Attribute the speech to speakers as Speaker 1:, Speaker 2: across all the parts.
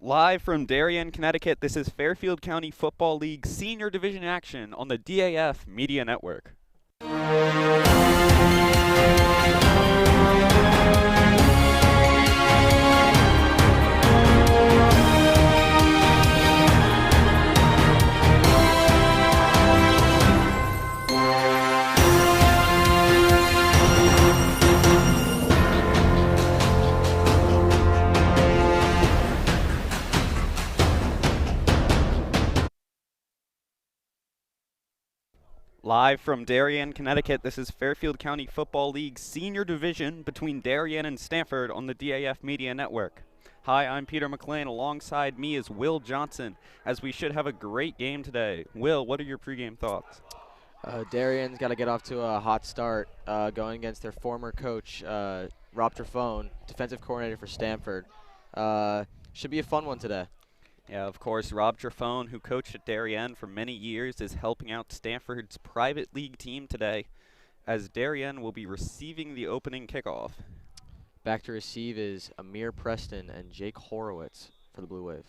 Speaker 1: Live from Darien, Connecticut, this is Fairfield County Football League Senior Division action on the DAF Media Network. Live from Darien, Connecticut, this is Fairfield County Football League Senior Division between Darien and Stamford on the DAF Media Network. Hi, I'm Peter McLean. Alongside me is Will Johnson, as we should have a great game today. Will, what are your pregame thoughts?
Speaker 2: Darien's got to get off to a hot start going against their former coach, Rob Trafone, defensive coordinator for Stamford. Should be a fun one today.
Speaker 1: Yeah, of course, Rob Trafone, who coached at Darien for many years, is helping out Stanford's private league team today, as Darien will be receiving the opening kickoff.
Speaker 2: Back to receive is Amir Preston and Jake Horowitz for the Blue Wave.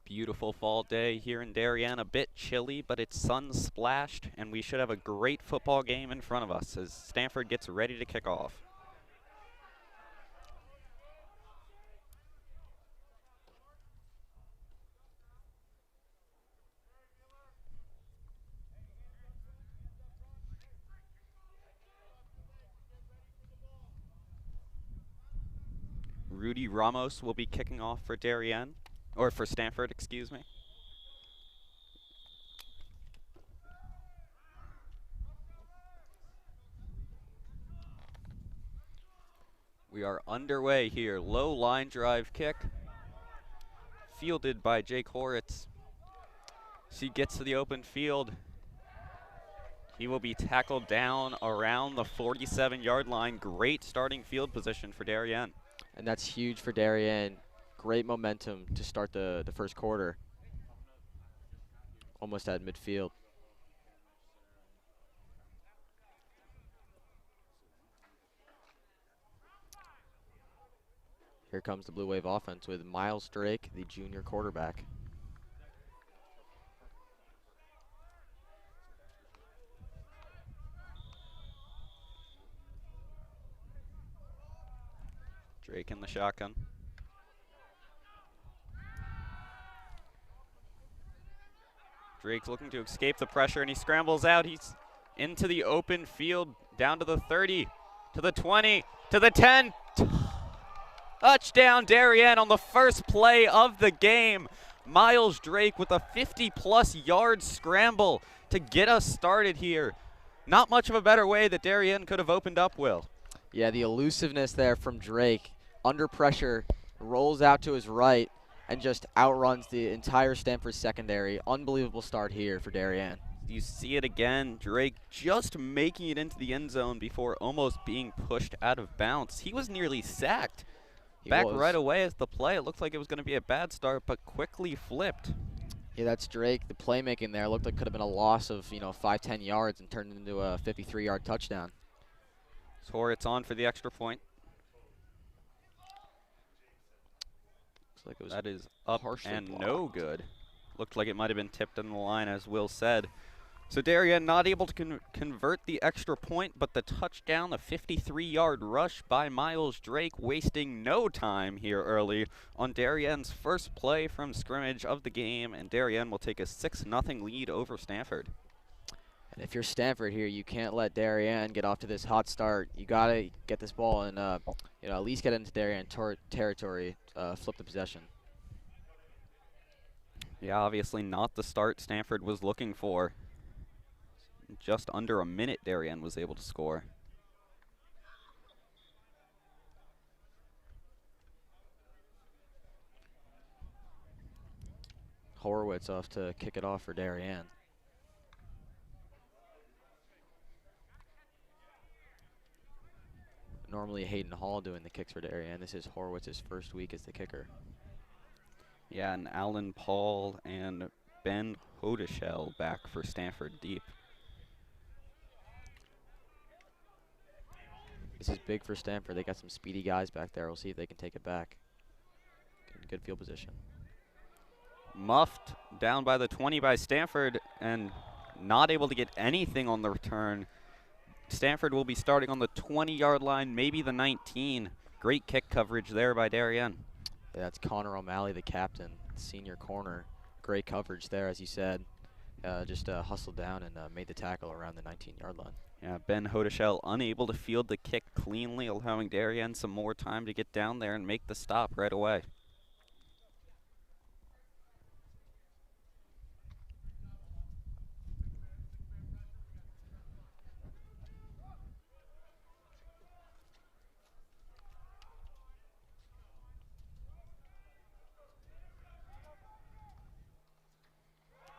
Speaker 1: Beautiful fall day here in Darien, a bit chilly, but it's sun splashed, and we should have a great football game in front of us as Stamford gets ready to kick off. Rudy Ramos will be kicking off for Darien, or for Stamford, excuse me. We are underway here. Low line drive kick, fielded by Jake Horowitz. She gets to the open field. He will be tackled down around the 47-yard line. Great starting field position for Darien.
Speaker 2: And that's huge for Darien. Great momentum to start the first quarter. Almost at midfield. Here comes the Blue Wave offense with Miles Drake, the junior quarterback.
Speaker 1: Drake in the shotgun. Drake's looking to escape the pressure, and he scrambles out. He's into the open field, down to the 30, to the 20, to the 10. Touchdown, Darien, on the first play of the game. Miles Drake with a 50-plus yard scramble to get us started here. Not much of a better way that Darien could have opened up, Will.
Speaker 2: Yeah, the elusiveness there from Drake. Under pressure, rolls out to his right, and just outruns the entire Stamford secondary. Unbelievable start here for Darien.
Speaker 1: You see it again, Drake just making it into the end zone before almost being pushed out of bounds. He was nearly sacked. Back right away as the play. It looked like it was going to be a bad start, but quickly flipped.
Speaker 2: Yeah, that's Drake. The playmaking there looked like could have been a loss of 5-10 yards and turned into a 53-yard touchdown.
Speaker 1: Horowitz on for the extra point.
Speaker 2: Looks like it was
Speaker 1: that is up and
Speaker 2: blocked.
Speaker 1: No good. Looked like it might have been tipped in the line, as Will said. So Darien not able to convert the extra point, but the touchdown, the 53-yard rush by Miles Drake, wasting no time here early on Darien's first play from scrimmage of the game, and Darien will take a 6-0 lead over Stamford.
Speaker 2: And if you're Stamford here, you can't let Darien get off to this hot start. You gotta get this ball and at least get into Darien territory, flip the possession.
Speaker 1: Yeah, obviously not the start Stamford was looking for. Just under a minute, Darien was able to score.
Speaker 2: Horowitz off to kick it off for Darien. Normally Hayden Hall doing the kicks for Darien. This is Horowitz's first week as the kicker.
Speaker 1: Yeah, and Alan Paul and Ben Hodeshell back for Stamford deep.
Speaker 2: This is big for Stamford. They got some speedy guys back there. We'll see if they can take it back. Good field position.
Speaker 1: Muffed down by the 20 by Stamford and not able to get anything on the return. Stamford will be starting on the 20-yard line, maybe the 19. Great kick coverage there by Darien.
Speaker 2: Yeah, that's Connor O'Malley, the captain, senior corner. Great coverage there, as you said. Just hustled down and made the tackle around the 19-yard line.
Speaker 1: Yeah, Ben Hodeshell unable to field the kick cleanly, allowing Darien some more time to get down there and make the stop right away.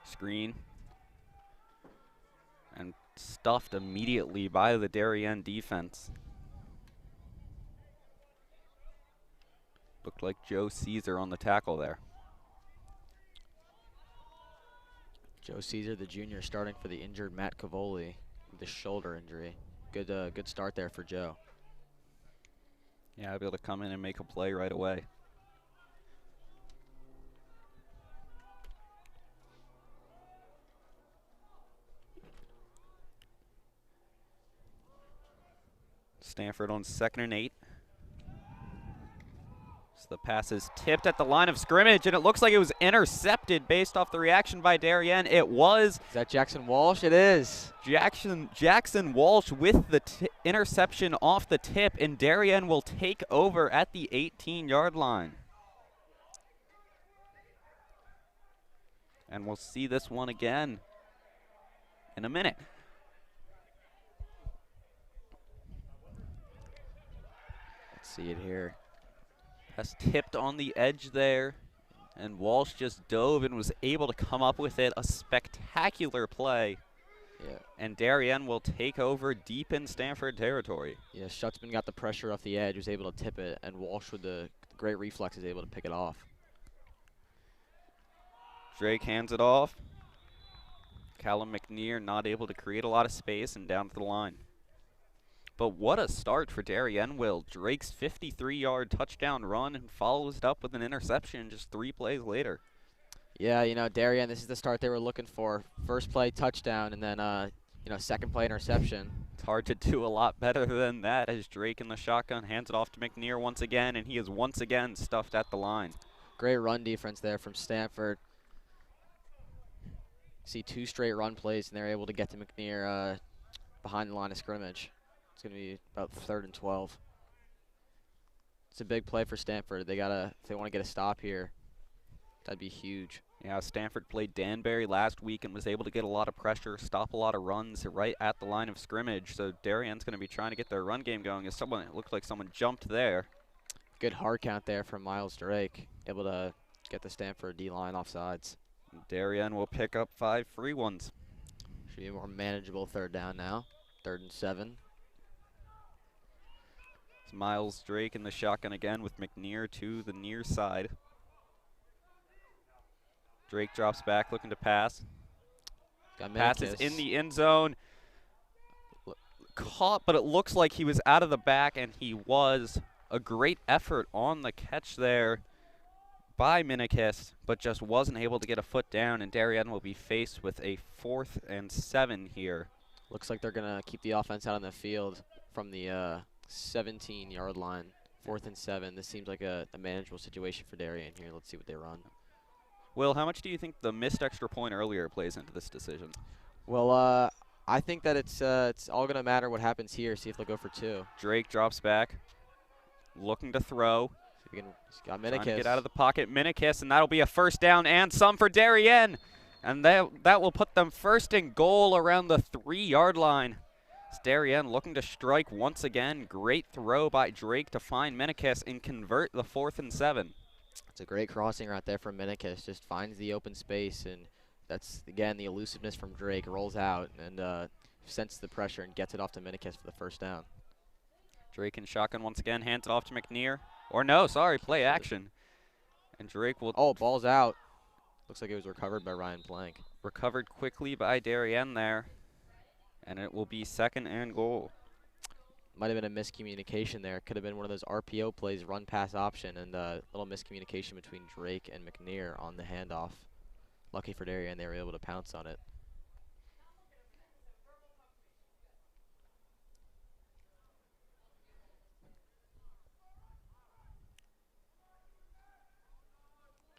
Speaker 1: Screen. And stuffed immediately by the Darien defense. Looked like Joe Caesar on the tackle there.
Speaker 2: Joe Caesar, the junior, starting for the injured Matt Cavoli with the shoulder injury. Good start there for Joe.
Speaker 1: Yeah, able to come in and make a play right away. Stamford on 2nd and 8. So the pass is tipped at the line of scrimmage, and it looks like it was intercepted based off the reaction by Darien. It was.
Speaker 2: Is that Jackson Walsh? It is.
Speaker 1: Jackson Walsh with the interception off the tip, and Darien will take over at the 18-yard line. And we'll see this one again in a minute.
Speaker 2: Let's see it here.
Speaker 1: Has tipped on the edge there, and Walsh just dove and was able to come up with it. A spectacular play.
Speaker 2: Yeah.
Speaker 1: And Darien will take over deep in Stamford territory.
Speaker 2: Yeah, Schutzman got the pressure off the edge, was able to tip it, and Walsh with the great reflex is able to pick it off.
Speaker 1: Drake hands it off. Callum McNear not able to create a lot of space and down to the line. But what a start for Darien, Will. Drake's 53-yard touchdown run and follows it up with an interception just 3 plays later.
Speaker 2: Yeah, you know, Darien, this is the start they were looking for. First play, touchdown, and then, second play, interception.
Speaker 1: It's hard to do a lot better than that as Drake in the shotgun hands it off to McNear once again, and he is once again stuffed at the line.
Speaker 2: Great run defense there from Stamford. See 2 straight run plays, and they're able to get to McNear behind the line of scrimmage. It's going to be about 3rd and 12. It's a big play for Stamford. If they want to get a stop here, that'd be huge.
Speaker 1: Yeah, Stamford played Danbury last week and was able to get a lot of pressure, stop a lot of runs right at the line of scrimmage. So Darien's going to be trying to get their run game going. It looked like someone jumped there.
Speaker 2: Good hard count there from Miles Drake, able to get the Stamford D-line off sides.
Speaker 1: Darien will pick up 5 free ones.
Speaker 2: Should be a more manageable 3rd down now. 3rd and 7.
Speaker 1: It's Miles Drake in the shotgun again with McNear to the near side. Drake drops back looking to pass. Passes in the end zone. Caught, but it looks like he was out of the back, and he was. A great effort on the catch there by Minikis, but just wasn't able to get a foot down, and Darien will be faced with a 4th and 7 here.
Speaker 2: Looks like they're going to keep the offense out on the field from the 17-yard line. 4th and 7. This seems like a manageable situation for Darien here. Let's see what they run.
Speaker 1: Will, how much do you think the missed extra point earlier plays into this decision?
Speaker 2: Well, I think that it's all going to matter what happens here. See if they'll go for 2.
Speaker 1: Drake drops back, looking to throw.
Speaker 2: He's got
Speaker 1: Trying to
Speaker 2: Minikis.
Speaker 1: get out of the pocket. Minikis, and that'll be a 1st down and some for Darien. And that will put them 1st and goal around the 3-yard line. It's Darien looking to strike once again. Great throw by Drake to find Minikis and convert the 4th and 7.
Speaker 2: It's a great crossing right there from Minikis. Just finds the open space, and that's, again, the elusiveness from Drake. Rolls out and senses the pressure and gets it off to Minikis for the 1st down.
Speaker 1: Drake in shotgun once again, hands it off to McNear. Or no, sorry, play action. And Drake will
Speaker 2: Oh, ball's out. Looks like it was recovered by Ryan Plank.
Speaker 1: recovered quickly by Darien there. And it will be 2nd and goal.
Speaker 2: Might have been a miscommunication there. Could have been one of those RPO plays, run pass option, and a little miscommunication between Drake and McNear on the handoff. Lucky for Darien, they were able to pounce on it.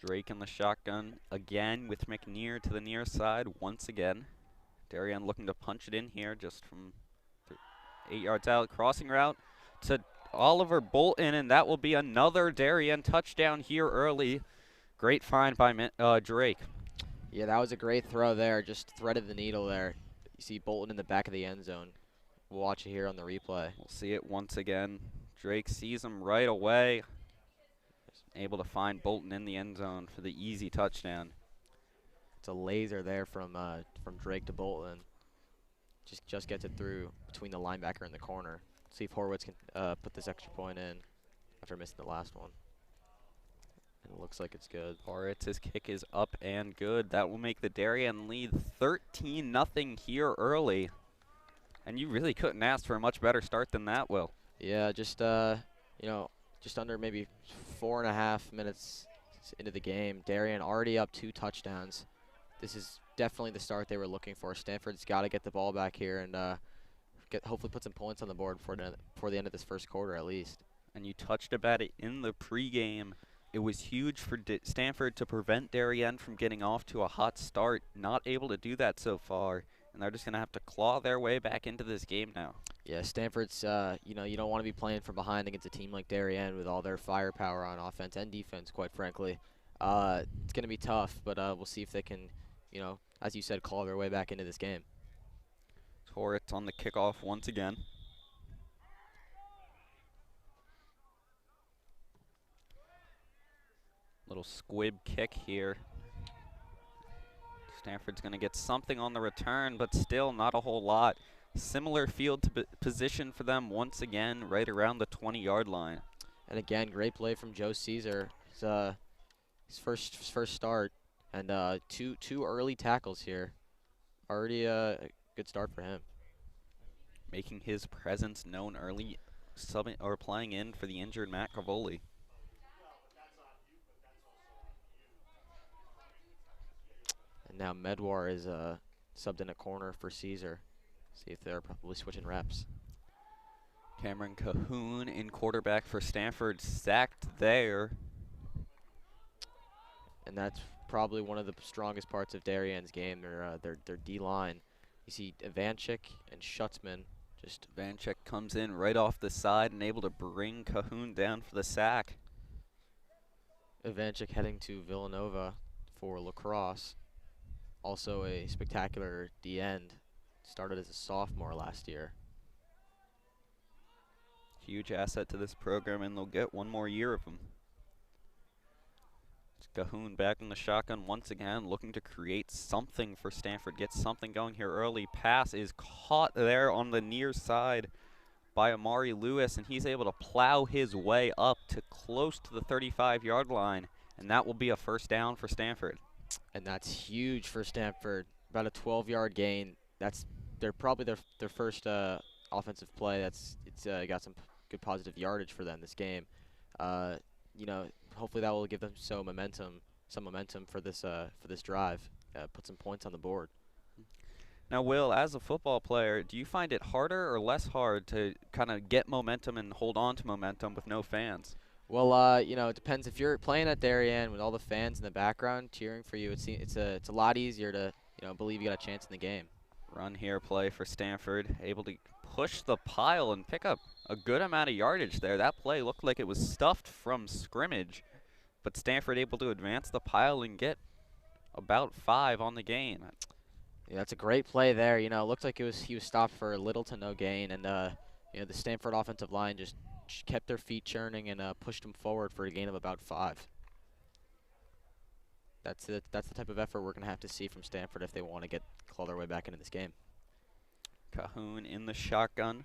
Speaker 1: Drake in the shotgun again with McNear to the near side once again. Darien looking to punch it in here just from 8 yards out. Crossing route to Oliver Bolton, and that will be another Darien touchdown here early. Great find by Drake.
Speaker 2: Yeah, that was a great throw there. Just threaded the needle there. You see Bolton in the back of the end zone. We'll watch it here on the replay.
Speaker 1: We'll see it once again. Drake sees him right away. Able to find Bolton in the end zone for the easy touchdown.
Speaker 2: It's a laser there from Drake to Bolton. Just gets it through between the linebacker and the corner. See if Horwitz can put this extra point in after missing the last one. And it looks like it's good.
Speaker 1: Horitz's kick is up and good. That will make the Darien lead 13-0 here early. And you really couldn't ask for a much better start than that, Will.
Speaker 2: Yeah, just just under maybe 4.5 minutes into the game. Darien already up 2 touchdowns. This is definitely the start they were looking for. Stanford's got to get the ball back here and hopefully put some points on the board before the end of this first quarter at least.
Speaker 1: And you touched about it in the pregame. It was huge for Stanford to prevent Darien from getting off to a hot start. Not able to do that so far, and they're just going to have to claw their way back into this game now.
Speaker 2: Yeah, Stanford's, you don't want to be playing from behind against a team like Darien with all their firepower on offense and defense, quite frankly. It's going to be tough, but we'll see if they can, as you said, claw their way back into this game.
Speaker 1: Horitz on the kickoff once again. Little squib kick here. Stanford's going to get something on the return, but still not a whole lot. Similar field position for them once again, right around the 20-yard line.
Speaker 2: And again, great play from Joe Caesar. His first start, and two early tackles here. Already a good start for him.
Speaker 1: Making his presence known early, playing in for the injured Matt Cavoli.
Speaker 2: And now Medwar is subbed in a corner for Caesar. See if they're probably switching reps.
Speaker 1: Cameron Cahoon in quarterback for Stanford, sacked there.
Speaker 2: And that's probably one of the strongest parts of Darien's game, their D-line. You see Ivanchik and Schutzman.
Speaker 1: Ivanchik comes in right off the side and able to bring Cahoon down for the sack.
Speaker 2: Ivanchik heading to Villanova for lacrosse. Also a spectacular D-end. Started as a sophomore last year.
Speaker 1: Huge asset to this program, and they'll get one more year of him. Cahoon back in the shotgun once again, looking to create something for Stanford. Get something going here early. Pass is caught there on the near side by Amari Lewis, and he's able to plow his way up to close to the 35-yard line, and that will be a first down for Stanford.
Speaker 2: And that's huge for Stanford. About a 12-yard gain. They're probably their first offensive play. It's got some good positive yardage for them this game. Hopefully that will give them some momentum for this drive. Put some points on the board.
Speaker 1: Now, Will, as a football player, do you find it harder or less hard to kind of get momentum and hold on to momentum with no fans?
Speaker 2: Well, it depends. If you're playing at Darien with all the fans in the background cheering for you, it's a lot easier to believe you got a chance in the game.
Speaker 1: Run here play for Stanford, able to push the pile and pick up a good amount of yardage there. That play looked like it was stuffed from scrimmage, but Stanford able to advance the pile and get about 5 on the gain.
Speaker 2: Yeah, that's a great play there. It looked like he was stopped for little to no gain, and the Stanford offensive line just kept their feet churning and pushed him forward for a gain of about 5. That's the type of effort we're going to have to see from Stanford if they want to claw their way back into this game.
Speaker 1: Cahoon in the shotgun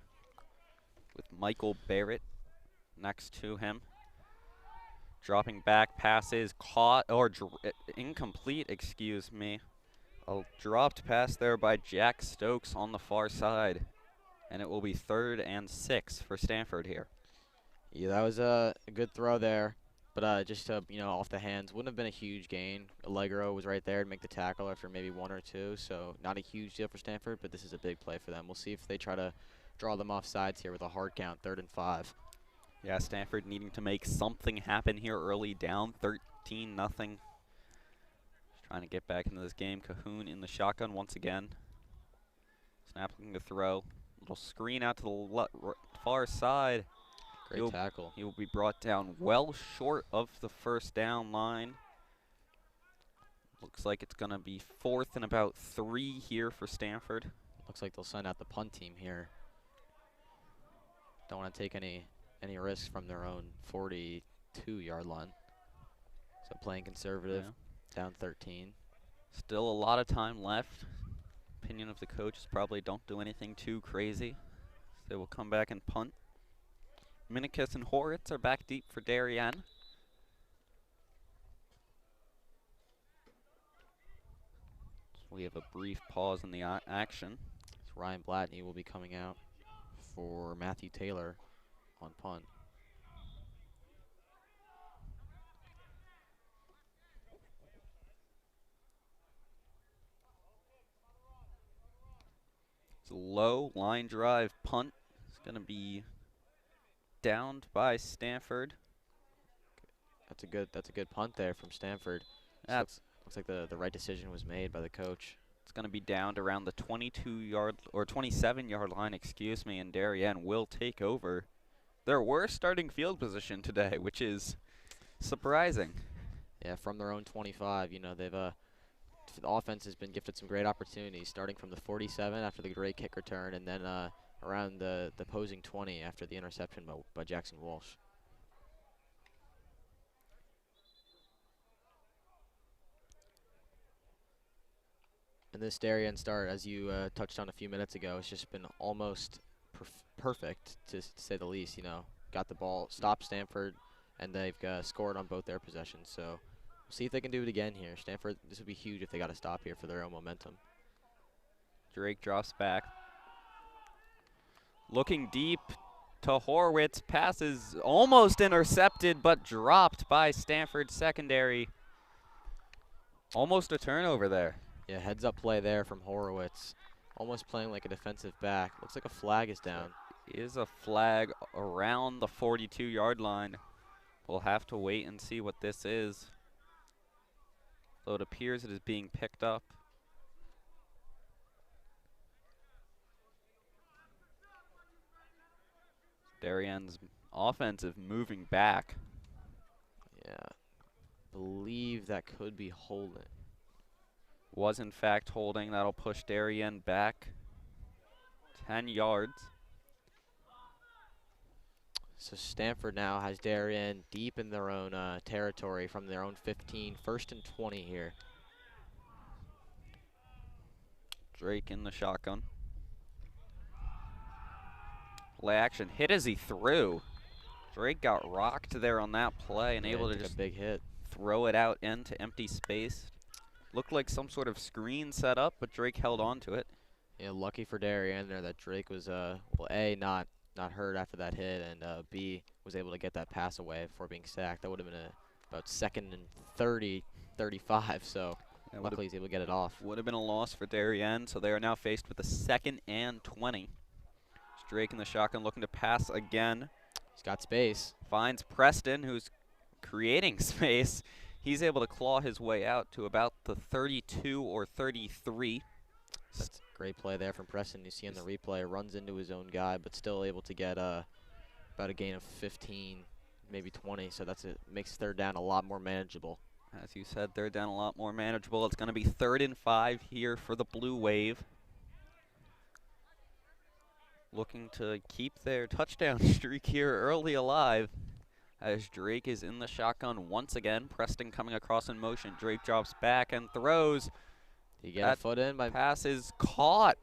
Speaker 1: with Michael Barrett next to him. Dropping back, passes caught, or incomplete, excuse me. A dropped pass there by Jack Stokes on the far side. And it will be 3rd and 6 for Stamford here.
Speaker 2: Yeah, that was a good throw there. But just off the hands, wouldn't have been a huge gain. Allegro was right there to make the tackle after maybe 1 or 2, so not a huge deal for Stamford, but this is a big play for them. We'll see if they try to draw them off sides here with a hard count, 3rd and 5.
Speaker 1: Yeah, Stamford needing to make something happen here early, down 13-0. Just trying to get back into this game. Cahoon in the shotgun once again. Snapping the throw. Little screen out to the far side.
Speaker 2: Great tackle.
Speaker 1: He will be brought down well short of the first down line. Looks like it's going to be 4th and about 3 here for Stamford.
Speaker 2: Looks like they'll send out the punt team here. Don't want to take any risks from their own 42-yard line. So playing conservative, down 13.
Speaker 1: Still a lot of time left. Opinion of the coach is probably don't do anything too crazy. They will come back and punt. Minikis and Horitz are back deep for Darien. We have a brief pause in the action.
Speaker 2: Ryan Blatney will be coming out for Matthew Taylor on punt.
Speaker 1: It's a low line drive punt. It's going to be downed by Stamford.
Speaker 2: That's a good punt there from Stamford. Looks like the right decision was made by the coach.
Speaker 1: It's going to be downed around the 22-yard or 27-yard line, excuse me, and Darien will take over their worst starting field position today, which is surprising.
Speaker 2: Yeah, from their own 25, they've the offense has been gifted some great opportunities, starting from the 47 after the great kick return, and then around the opposing 20 after the interception by Jackson Walsh. And this Darien start, as you touched on a few minutes ago, has just been almost perfect, to say the least. Got the ball, stopped Stamford, and they've scored on both their possessions. So we'll see if they can do it again here. Stamford, this would be huge if they got to stop here for their own momentum.
Speaker 1: Drake drops back. Looking deep to Horwitz. Passes almost intercepted, but dropped by Stamford secondary. Almost a turnover there.
Speaker 2: Yeah, heads-up play there from Horowitz. Almost playing like a defensive back. Looks like a flag is down.
Speaker 1: Is a flag around the 42-yard line. We'll have to wait and see what this is. Though it appears it is being picked up. Darien's offensive moving back.
Speaker 2: Yeah, believe that could be holding.
Speaker 1: Was in fact holding. That'll push Darien back 10 yards.
Speaker 2: So Stamford now has Darien deep in their own territory from their own 15. 1st and 20 here.
Speaker 1: Drake in the shotgun. Play action. Hit as he threw. Drake got rocked there on that play and able to just
Speaker 2: a big hit.
Speaker 1: Throw it out into empty space. Looked like some sort of screen set up, but Drake held on to it.
Speaker 2: Yeah, lucky for Darien there that Drake was, well, A, not hurt after that hit, and B, was able to get that pass away before being sacked. That would have been about 2nd and 30, 35, so luckily he's able to get it off.
Speaker 1: Would have been a loss for Darien, so they are now faced with a 2nd and 20. It's Drake in the shotgun looking to pass again.
Speaker 2: He's got space.
Speaker 1: Finds Preston, who's creating space. He's able to claw his way out to about the 32 or 33.
Speaker 2: That's a great play there from Preston. You see on the replay, runs into his own guy, but still able to get about a gain of 15, maybe 20. So makes 3rd down a lot more manageable.
Speaker 1: As you said, 3rd down a lot more manageable. It's going to be 3rd and 5 here for the Blue Wave. Looking to keep their touchdown streak here early alive. As Drake is in the shotgun once again. Preston coming across in motion. Drake drops back and throws.
Speaker 2: You get a foot in by
Speaker 1: pass is caught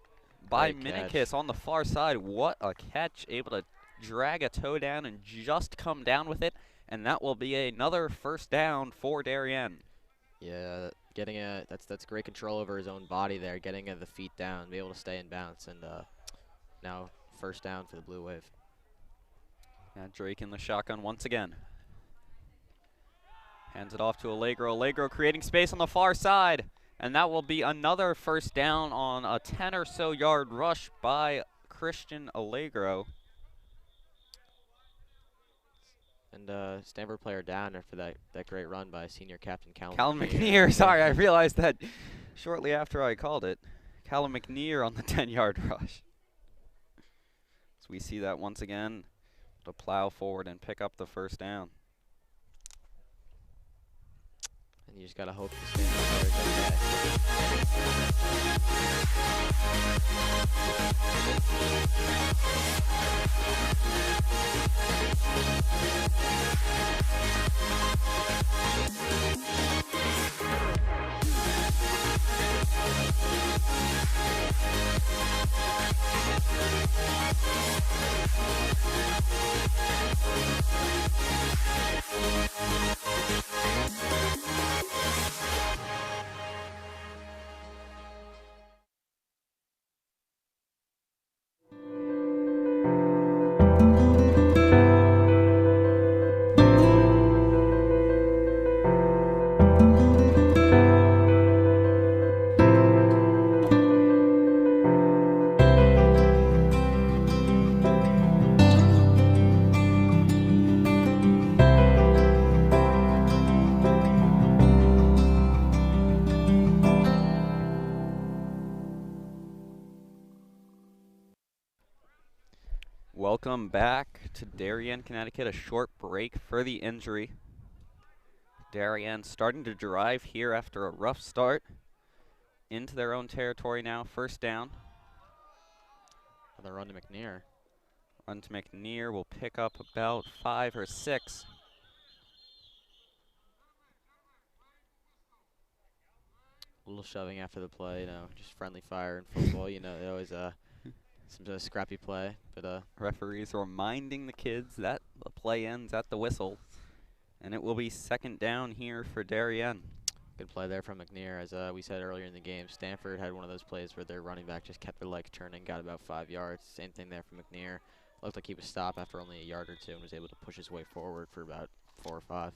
Speaker 1: by
Speaker 2: Great
Speaker 1: Minikis
Speaker 2: catch.
Speaker 1: on the far side. What a catch. Able to drag a toe down and just come down with it. and that will be another first down for Darien.
Speaker 2: Yeah, getting that's great control over his own body there, getting the feet down, be able to stay in bounce, and now first down for the Blue Wave.
Speaker 1: Yeah, Drake in the shotgun once again. Hands it off to Allegro. Allegro creating space on the far side, and that will be another first down on a 10 or so yard rush by Christian Allegro.
Speaker 2: And Stanford player down after that great run by senior captain
Speaker 1: Callum McNear. Sorry, I realized that shortly after I called it. Callum McNear on the 10-yard rush. So we see that once again to plow forward and pick up the first down.
Speaker 2: And you just gotta hope the Stanford player
Speaker 1: Welcome back to Darien, Connecticut. A short break for the injury. Darien starting to drive here after a rough start. Into their own territory now, first down.
Speaker 2: Another run to McNear.
Speaker 1: Run to McNear will pick up about 5 or 6.
Speaker 2: A little shoving after the play, just friendly fire in football. They always some scrappy play, but
Speaker 1: Referees reminding the kids that the play ends at the whistle, and it will be second down here for Darien.
Speaker 2: good play there from McNear. As we said earlier in the game, Stanford had one of those plays where their running back just kept their legs turning, got about 5 yards. Same thing there from McNear. Looked like he was stopped after only a yard or two and was able to push his way forward for about 4 or 5.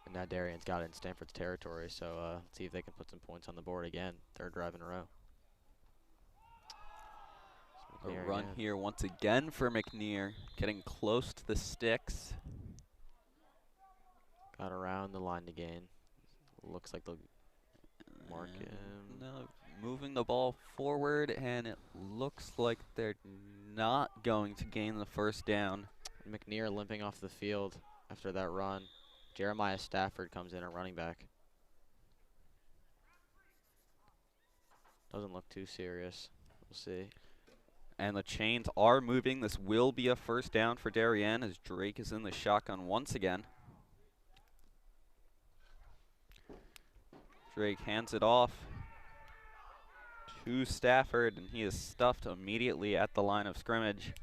Speaker 2: And now Darien's got it in Stanford's territory, so let's see if they can put some points on the board again. Third drive in a row.
Speaker 1: A run here once again for McNear, getting close to the sticks.
Speaker 2: Got around the line to gain. Looks like they'll mark him.
Speaker 1: No, moving the ball forward, and it looks like they're not going to gain the first down.
Speaker 2: McNear limping off the field after that run. Jeremiah Stafford comes in at running back. Doesn't look too serious. We'll see.
Speaker 1: And the chains are moving. This will be a first down for Darien as Drake is in the shotgun once again. Drake hands it off to Stafford, and he is stuffed immediately at the line of scrimmage.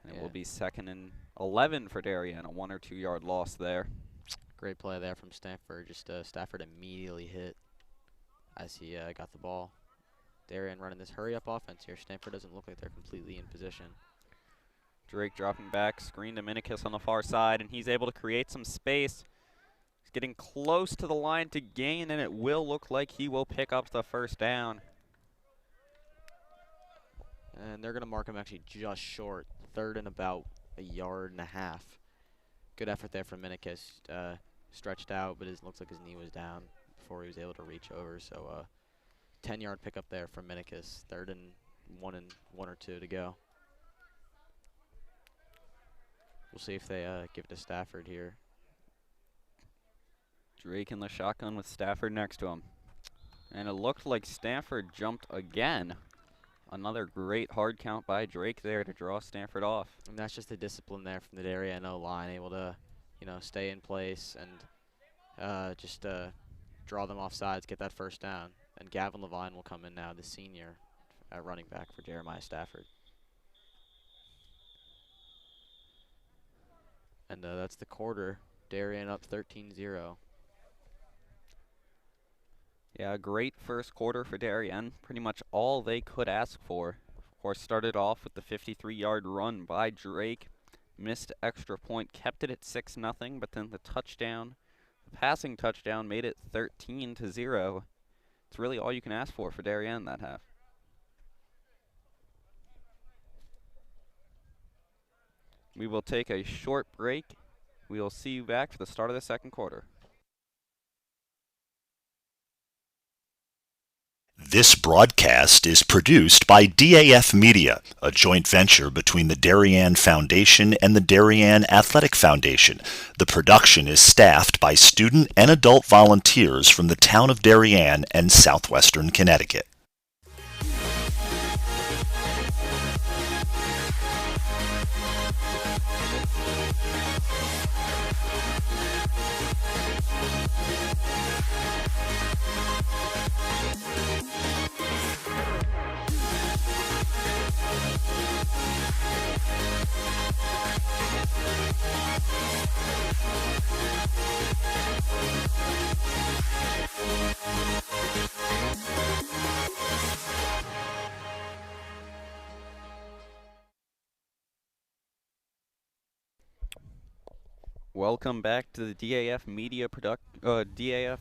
Speaker 1: And it will be 2nd and 11 for Darien, a 1 or 2 yard loss there.
Speaker 2: Great play there from Stanford. Just Stafford immediately hit as he got the ball. Darien running this hurry-up offense here. Stanford doesn't look like they're completely in position.
Speaker 1: Drake dropping back, screen to Minikis on the far side, and he's able to create some space. He's getting close to the line to gain, and it will look like he will pick up the first down.
Speaker 2: And they're going to mark him actually just short. 3rd and about a yard and a half. Good effort there from Minikis. Stretched out, but it looks like his knee was down before he was able to reach over. So 10-yard pickup there from Minikis. 3rd and 1 or 2 to go. We'll see if they give it to Stafford here.
Speaker 1: Drake in the shotgun with Stafford next to him. And it looked like Stafford jumped again. Another great hard count by Drake there to draw Stanford off.
Speaker 2: And that's just the discipline there from the Darien O-line, able to, stay in place and just draw them off sides, get that first down. And Gavin Levine will come in now, the senior at running back for Jeremiah Stafford. And that's the quarter. Darien up 13-0.
Speaker 1: Yeah, great first quarter for Darien. Pretty much all they could ask for. Of course, started off with the 53-yard run by Drake. Missed extra point, kept it at 6-0, but then the touchdown, the passing touchdown, made it 13-0. It's really all you can ask for Darien that half. We will take a short break. We will see you back for the start of the second quarter.
Speaker 3: This broadcast is produced by DAF Media, a joint venture between the Darien Foundation and the Darien Athletic Foundation. The production is staffed by student and adult volunteers from the town of Darien and southwestern Connecticut.
Speaker 1: Welcome back to the DAF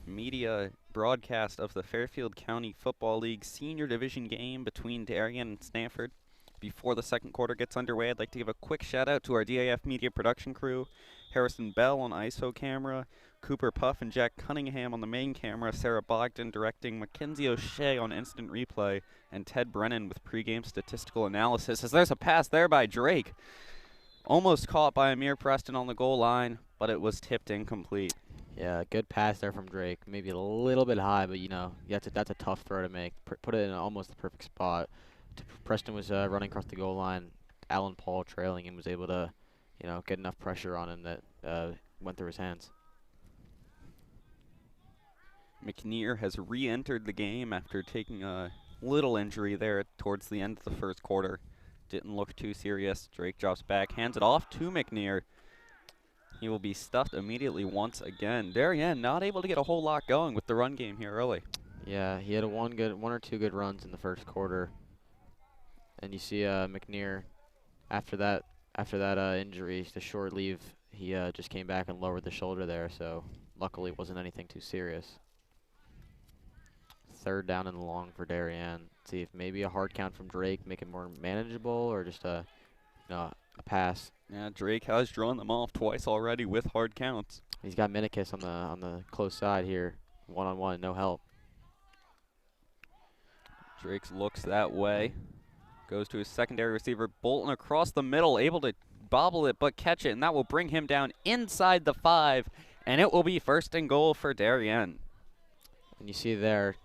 Speaker 1: Media broadcast of the Fairfield County Football League Senior Division game between Darien and Stamford. Before the second quarter gets underway, I'd like to give a quick shout out to our DAF Media production crew: Harrison Bell on ISO camera, Cooper Puff and Jack Cunningham on the main camera, Sarah Bogdan directing, Mackenzie O'Shea on instant replay, and Ted Brennan with pregame statistical analysis. As there's a pass there by Drake. Almost caught by Amir Preston on the goal line, but it was tipped incomplete.
Speaker 2: Yeah, good pass there from Drake. Maybe a little bit high, but that's a tough throw to make. Put it in almost the perfect spot. Preston was running across the goal line. Alan Paul trailing and was able to, get enough pressure on him that went through his hands.
Speaker 1: McNear has re-entered the game after taking a little injury there towards the end of the first quarter. Didn't look too serious. Drake drops back, hands it off to McNear. He will be stuffed immediately once again. Darien not able to get a whole lot going with the run game here early.
Speaker 2: Yeah, he had one or two good runs in the first quarter. And you see McNear after that injury, the short leave, he just came back and lowered the shoulder there, so luckily it wasn't anything too serious. Third down and long for Darien. See if maybe a hard count from Drake make it more manageable, or just a pass.
Speaker 1: Yeah, Drake has drawn them off twice already with hard counts.
Speaker 2: He's got Minikis on the close side here, one-on-one, no help.
Speaker 1: Drake looks that way, goes to his secondary receiver, Bolton across the middle, able to bobble it but catch it, and that will bring him down inside the 5, and it will be first and goal for Darien.
Speaker 2: And you see there,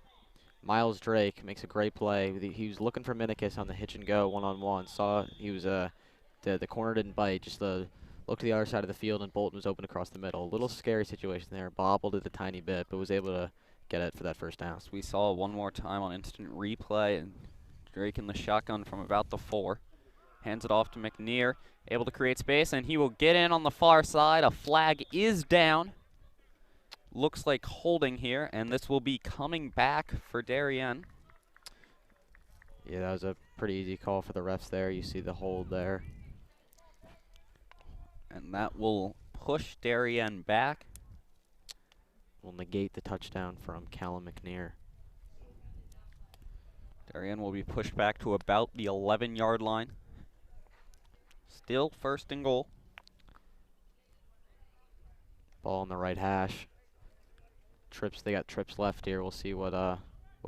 Speaker 2: Miles Drake makes a great play. He was looking for Minikis on the hitch and go one-on-one. Saw he was the corner didn't bite. Just looked to the other side of the field, and Bolton was open across the middle. A little scary situation there. Bobbled it a tiny bit, but was able to get it for that first down.
Speaker 1: So we saw one more time on instant replay, and Drake in the shotgun from about the 4. Hands it off to McNear, able to create space, and he will get in on the far side. A flag is down. Looks like holding here, and this will be coming back for Darien.
Speaker 2: Yeah, that was a pretty easy call for the refs there. You see the hold there.
Speaker 1: And that will push Darien back.
Speaker 2: Will negate the touchdown from Callum McNear.
Speaker 1: Darien will be pushed back to about the 11-yard line. Still first and goal.
Speaker 2: Ball on the right hash. They got trips left here. We'll see what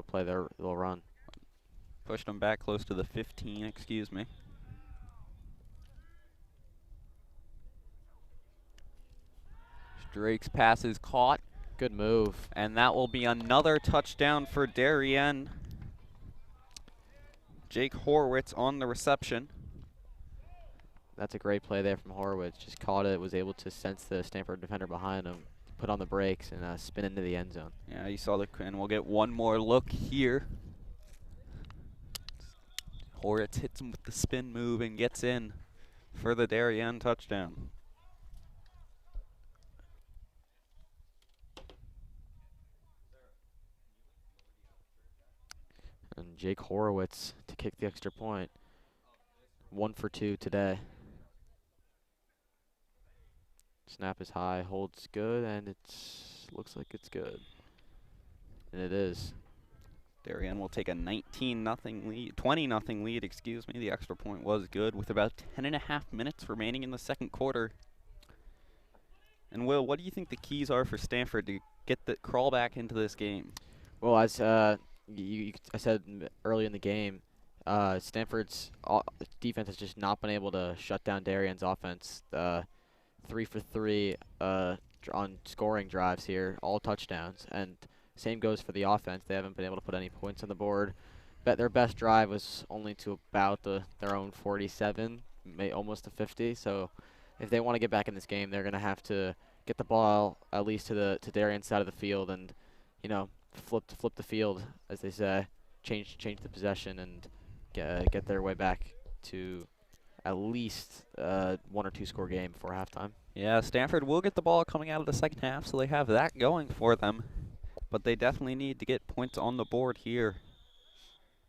Speaker 2: play they'll run.
Speaker 1: Pushed them back close to the 15, excuse me. Drake's pass is caught.
Speaker 2: Good move.
Speaker 1: And that will be another touchdown for Darien. Jake Horwitz on the reception.
Speaker 2: That's a great play there from Horwitz. Just caught it, was able to sense the Stamford defender behind him, put on the brakes, and spin into the end zone.
Speaker 1: Yeah, you saw and we'll get one more look here. Horwitz hits him with the spin move and gets in for the Darien touchdown.
Speaker 2: And Jake Horowitz to kick the extra point. 1 for 2 today. Snap is high, holds good, and looks like it's good. And it is.
Speaker 1: Darien will take a 19-0 lead, 20-0 lead, excuse me. The extra point was good with about 10.5 minutes remaining in the second quarter. And Will, what do you think the keys are for Stamford to crawl back into this game?
Speaker 2: Well, as I said early in the game, Stanford's defense has just not been able to shut down Darien's offense. 3 for 3 on scoring drives here, all touchdowns, and same goes for the offense. They haven't been able to put any points on the board. Their best drive was only to about their own 47, almost to 50. So if they want to get back in this game, they're going to have to get the ball at least to Darien's side of the field, and flip the field, as they say, change the possession, and get their way back to at least 1 or 2 score game before halftime.
Speaker 1: Yeah, Stanford will get the ball coming out of the second half, so they have that going for them. But they definitely need to get points on the board here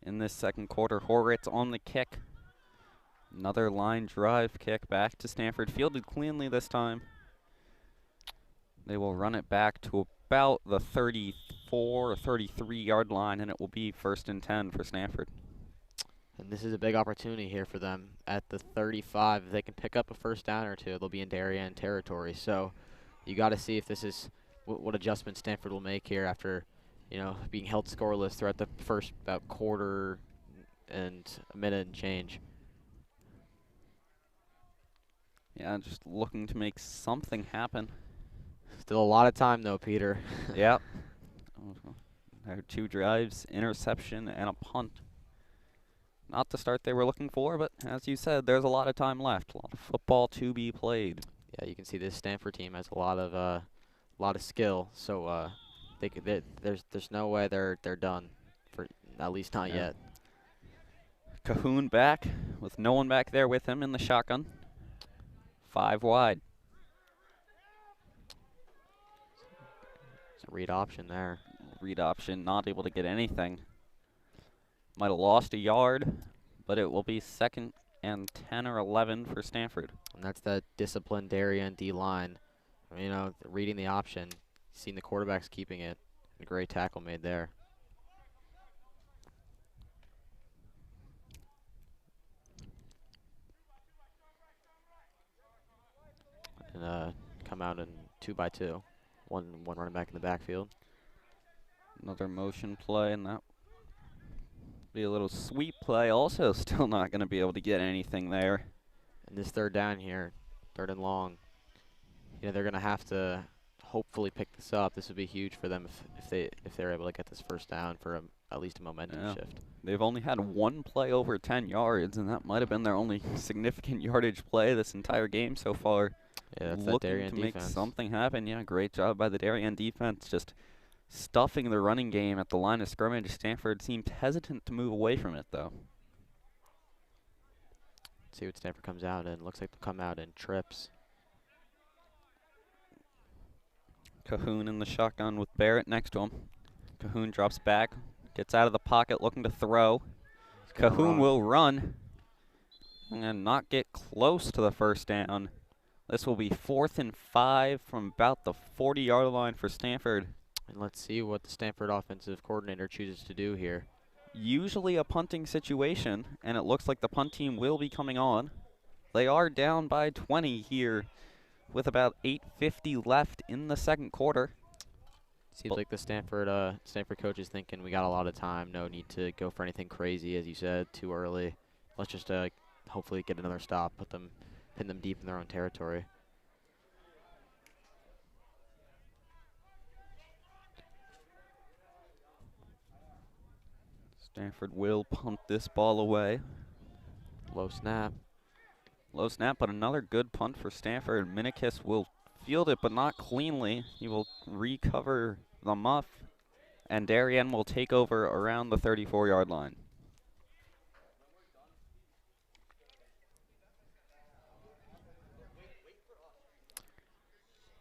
Speaker 1: in this second quarter. Horwitz on the kick. Another line drive kick back to Stanford, fielded cleanly this time. They will run it back to about the 34 or 33-yard line, and it will be 1st and 10 for Stanford.
Speaker 2: And this is a big opportunity here for them at the 35. If they can pick up a first down or two, they'll be in Darien territory. So you got to see if this is what adjustment Stanford will make here after, being held scoreless throughout the first about quarter and a minute and change.
Speaker 1: Yeah, just looking to make something happen.
Speaker 2: Still a lot of time, though, Peter.
Speaker 1: Yep. There are 2 drives, interception, and a punt. Not the start they were looking for, but as you said, there's a lot of time left. A lot of football to be played.
Speaker 2: Yeah, you can see this Stanford team has a lot of skill. So there's no way they're done, for at least not yet.
Speaker 1: Cahoon back with no one back there with him in the shotgun. 5 wide.
Speaker 2: It's a read option there.
Speaker 1: Read option, not able to get anything. Might have lost a yard, but it will be 2nd and 10 or 11 for Stanford.
Speaker 2: And that's that disciplined Darien D-line. Reading the option, seeing the quarterbacks keeping it. A great tackle made there. And come out in 2-by-2. One running back in the backfield.
Speaker 1: Another motion play, and that be a little sweep play. Also still not going to be able to get anything there.
Speaker 2: And this 3rd down here, 3rd and long, they're going to have to hopefully pick this up. This would be huge for them if they're able to get this first down for at least a momentum shift.
Speaker 1: They've only had 1 play over 10 yards, and that might have been their only significant yardage play this entire game so far.
Speaker 2: Yeah, that's
Speaker 1: looking
Speaker 2: that Darien
Speaker 1: to
Speaker 2: defense.
Speaker 1: Make something happen. Yeah, great job by the Darien defense, just stuffing the running game at the line of scrimmage. Stanford seemed hesitant to move away from it, though.
Speaker 2: See what Stanford comes out in. Looks like they'll come out in trips.
Speaker 1: Cahoon in the shotgun with Barrett next to him. Cahoon drops back, gets out of the pocket looking to throw. Cahoon will run and not get close to the first down. This will be 4th and 5 from about the 40-yard line for Stanford.
Speaker 2: And let's see what the Stanford offensive coordinator chooses to do here.
Speaker 1: Usually a punting situation, and it looks like the punt team will be coming on. They are down by 20 here with about 8:50 left in the second quarter.
Speaker 2: Seems like the Stanford coach is thinking we got a lot of time. No need to go for anything crazy, as you said, too early. Let's just hopefully get another stop, pin them deep in their own territory.
Speaker 1: Stanford will punt this ball away.
Speaker 2: Low snap.
Speaker 1: Low snap, but another good punt for Stanford. Minikis will field it, but not cleanly. He will recover the muff, and Darien will take over around the 34-yard line.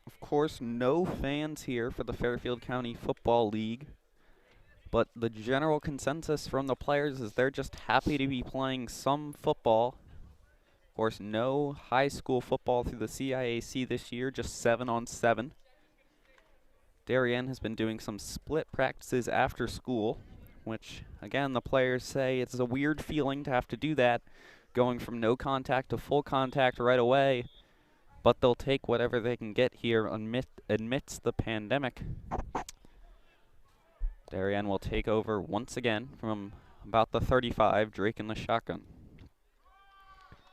Speaker 1: Of course, no fans here for the Fairfield County Football League, But the general consensus from the players is they're just happy to be playing some football. Of course, no high school football through the CIAC this year, just 7-on-7. Darien has been doing some split practices after school, which, again, the players say it's a weird feeling to have to do that, going from no contact to full contact right away, but they'll take whatever they can get here amidst the pandemic. Darien will take over once again from about the 35, Drake in the shotgun.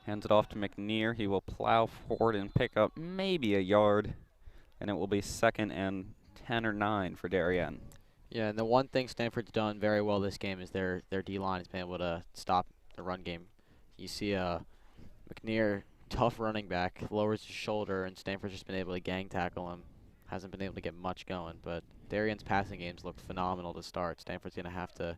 Speaker 1: Hands it off to McNear. He will plow forward and pick up maybe a yard, and it will be 2nd and 10 or 9 for Darien.
Speaker 2: Yeah, and the one thing Stanford's done very well this game is their D-line has been able to stop the run game. You see McNear, tough running back, lowers his shoulder, and Stanford's just been able to gang tackle him. Hasn't been able to get much going, but Darien's passing games looked phenomenal to start. Stanford's going to have to,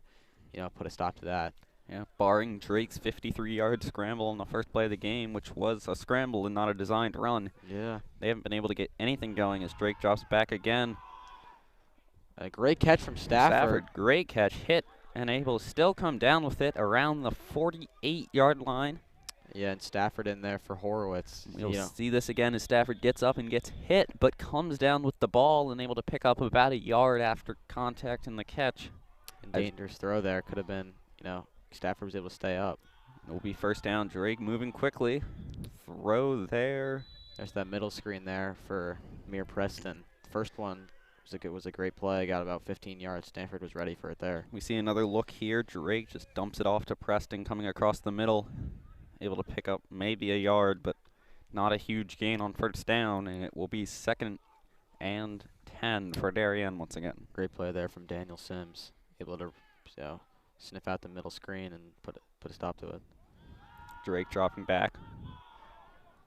Speaker 2: put a stop to that.
Speaker 1: Yeah, barring Drake's 53-yard scramble on the first play of the game, which was a scramble and not a designed run.
Speaker 2: Yeah.
Speaker 1: They haven't been able to get anything going as Drake drops back again.
Speaker 2: A great catch from Stafford.
Speaker 1: Great catch, hit, and able to still come down with it around the 48-yard line.
Speaker 2: Yeah, and Stafford in there for Horowitz.
Speaker 1: We'll see this again as Stafford gets up and gets hit, but comes down with the ball and able to pick up about a yard after contact in the catch.
Speaker 2: And dangerous throw there. Could have been, Stafford was able to stay up.
Speaker 1: It will be 1st down. Drake moving quickly. Throw there.
Speaker 2: There's that middle screen there for Mir Preston. First one was a great play. Got about 15 yards. Stanford was ready for it there.
Speaker 1: We see another look here. Drake just dumps it off to Preston coming across the middle. Able to pick up maybe a yard, but not a huge gain on 1st down, and it will be 2nd and 10 for Darien once again.
Speaker 2: Great play there from Daniel Sims. Able to sniff out the middle screen and put a stop to it.
Speaker 1: Drake dropping back.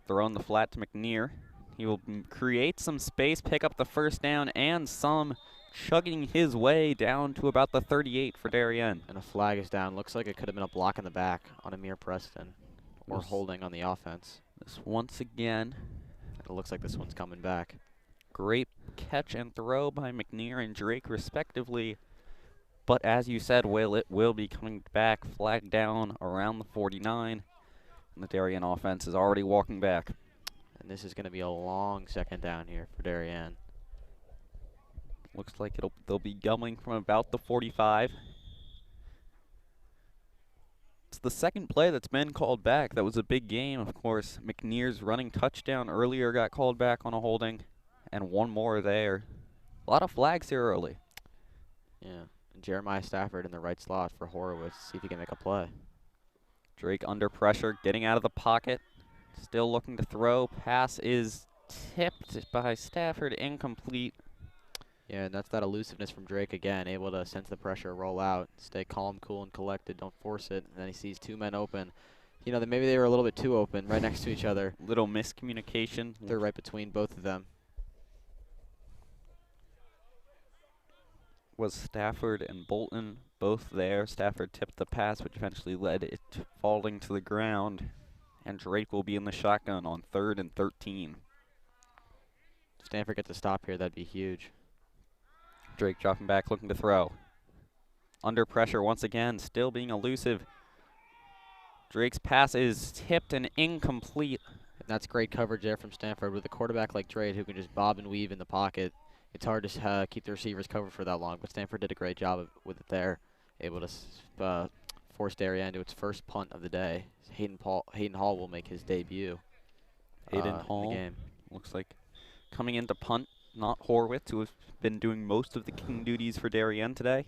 Speaker 1: Throwing the flat to McNear. He will create some space, pick up the 1st down, and some chugging his way down to about the 38 for Darien.
Speaker 2: And a flag is down. Looks like it could have been a block in the back on Amir Preston or holding on the offense.
Speaker 1: This once again.
Speaker 2: It looks like this one's coming back.
Speaker 1: Great catch and throw by McNear and Drake respectively. But as you said, Will, it will be coming back, flagged down around the 49. And the Darien offense is already walking back.
Speaker 2: And this is going to be a long 2nd down here for Darien.
Speaker 1: Looks like they'll be gumming from about the 45. It's the 2nd play that's been called back. That was a big game, of course. McNear's running touchdown earlier got called back on a holding, and one more there. A lot of flags here early.
Speaker 2: Yeah, and Jeremiah Stafford in the right slot for Horowitz. See if he can make a play.
Speaker 1: Drake under pressure, getting out of the pocket. Still looking to throw. Pass is tipped by Stafford, incomplete.
Speaker 2: Yeah, and that's that elusiveness from Drake again, able to sense the pressure, roll out, stay calm, cool, and collected, don't force it. And then he sees 2 men open. Maybe they were a little bit too open, right next to each other.
Speaker 1: Little miscommunication.
Speaker 2: They're right between both of them.
Speaker 1: Was Stafford and Bolton both there? Stafford tipped the pass, which eventually led it to falling to the ground. And Drake will be in the shotgun on 3rd and 13.
Speaker 2: If Stanford gets a stop here, that'd be huge.
Speaker 1: Drake dropping back, looking to throw. Under pressure once again, still being elusive. Drake's pass is tipped and incomplete.
Speaker 2: And that's great coverage there from Stanford. With a quarterback like Drake who can just bob and weave in the pocket, it's hard to keep the receivers covered for that long. But Stanford did a great job with it there, able to force Darien to its 1st punt of the day. Hayden Hall will make his debut.
Speaker 1: Hayden Hall
Speaker 2: in the game.
Speaker 1: looks like coming into punt. Not Horowitz, who has been doing most of the king duties for Darien today.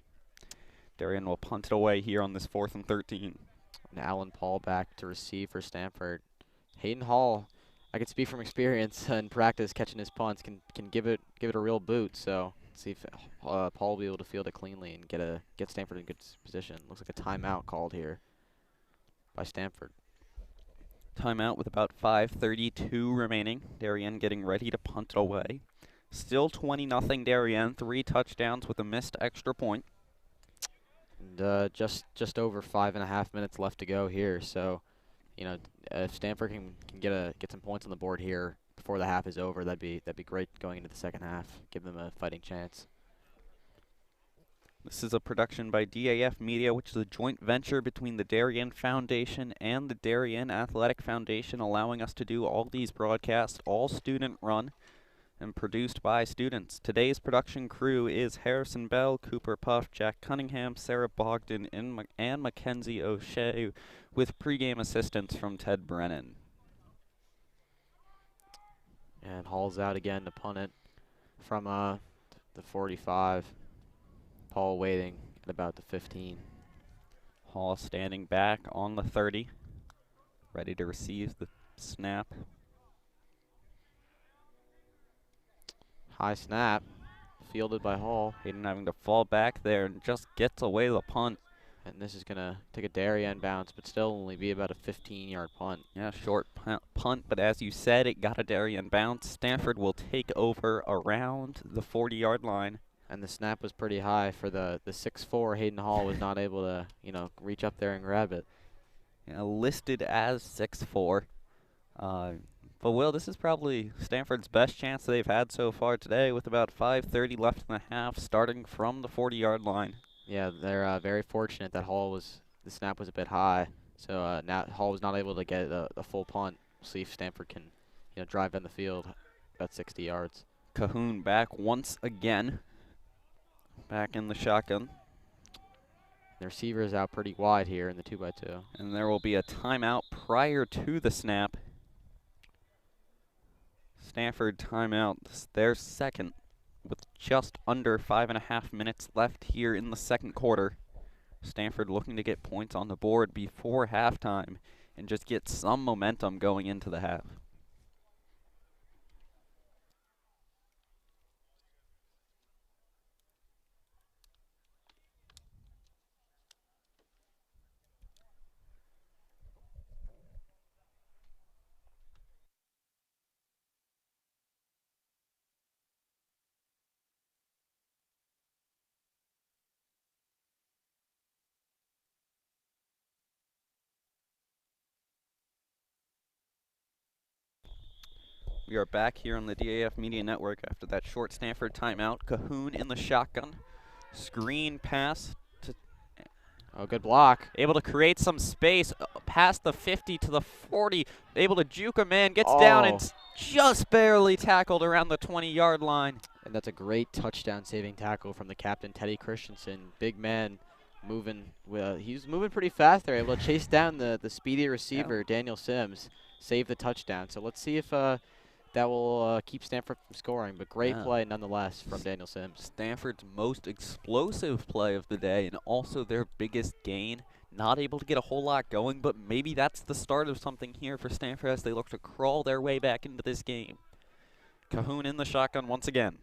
Speaker 1: Darien will punt it away here on this 4th and 13.
Speaker 2: And Alan Paul back to receive for Stanford. Hayden Hall, I can speak from experience in practice, catching his punts can give it a real boot. So let's see if Paul will be able to field it cleanly and get Stanford in good position. Looks like a timeout called here by Stanford.
Speaker 1: Timeout with about 5:32 remaining. Darien getting ready to punt it away. Still 20-0 Darien, 3 touchdowns with a missed extra point.
Speaker 2: And just over 5.5 minutes left to go here. So, if Stanford can get some points on the board here before the half is over, that'd be great going into the 2nd half. Give them a fighting chance.
Speaker 1: This is a production by DAF Media, which is a joint venture between the Darien Foundation and the Darien Athletic Foundation, allowing us to do all these broadcasts, all student-run and produced by students. Today's production crew is Harrison Bell, Cooper Puff, Jack Cunningham, Sarah Bogdan, and Mackenzie O'Shea, with pregame assistance from Ted Brennan.
Speaker 2: And Hall's out again to punt it from the 45. Paul waiting at about the 15.
Speaker 1: Hall standing back on the 30, ready to receive the snap.
Speaker 2: High snap, fielded by Hall.
Speaker 1: Hayden having to fall back there and just gets away the punt.
Speaker 2: And this is going to take a Darien bounce, but still only be about a 15-yard punt.
Speaker 1: Yeah, short punt, but as you said, it got a Darien bounce. Stamford will take over around the 40-yard line.
Speaker 2: And the snap was pretty high for the 6'4". Hayden Hall was not able to, reach up there and grab it.
Speaker 1: Yeah, listed as 6'4". But Will, this is probably Stamford's best chance they've had so far today, with about 5:30 left in the half, starting from the 40-yard line.
Speaker 2: Yeah, they're very fortunate that the snap was a bit high, so now Hall was not able to get a full punt. We'll see if Stamford can, drive down the field about 60 yards.
Speaker 1: Cahoon back once again, back in the shotgun.
Speaker 2: The receiver is out pretty wide here in the 2x2.
Speaker 1: And there will be a timeout prior to the snap. Stamford timeout, their second, with just under 5.5 minutes left here in the second quarter. Stamford looking to get points on the board before halftime and just get some momentum going into the half. We are back here on the DAF Media Network after that short Stamford timeout. Cahoon in the shotgun. Screen pass.
Speaker 2: Oh, good block.
Speaker 1: Able to create some space past the 50 to the 40. Able to juke him in. Gets down and just barely tackled around the 20-yard line.
Speaker 2: And that's a great touchdown-saving tackle from the captain, Teddy Christensen. Big man moving. He was moving pretty fast there. Able to chase down the speedy receiver, Daniel Sims. Save the touchdown. So let's see if that will keep Stamford from scoring, but great play nonetheless from Daniel Sims.
Speaker 1: Stamford's most explosive play of the day and also their biggest gain. Not able to get a whole lot going, but maybe that's the start of something here for Stamford as they look to crawl their way back into this game. Cahoon in the shotgun once again.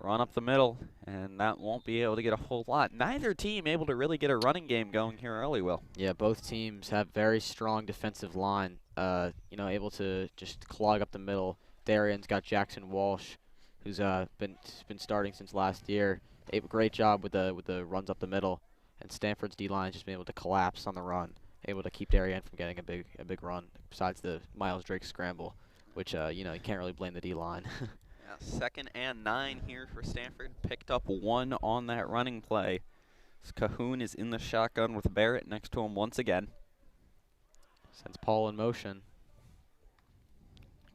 Speaker 1: Run up the middle, and that won't be able to get a whole lot. Neither team able to really get a running game going here early, Will.
Speaker 2: Yeah, both teams have very strong defensive line. Able to just clog up the middle. Darien's got Jackson Walsh, who's been starting since last year. Great job with the runs up the middle, and Stamford's D-line just been able to collapse on the run, able to keep Darien from getting a big run. Besides the Miles Drake scramble, which you can't really blame the D-line.
Speaker 1: Yeah, 2nd and 9 here for Stamford. Picked up 1 on that running play. Cahoon is in the shotgun with Barrett next to him once again.
Speaker 2: Sends Paul in motion.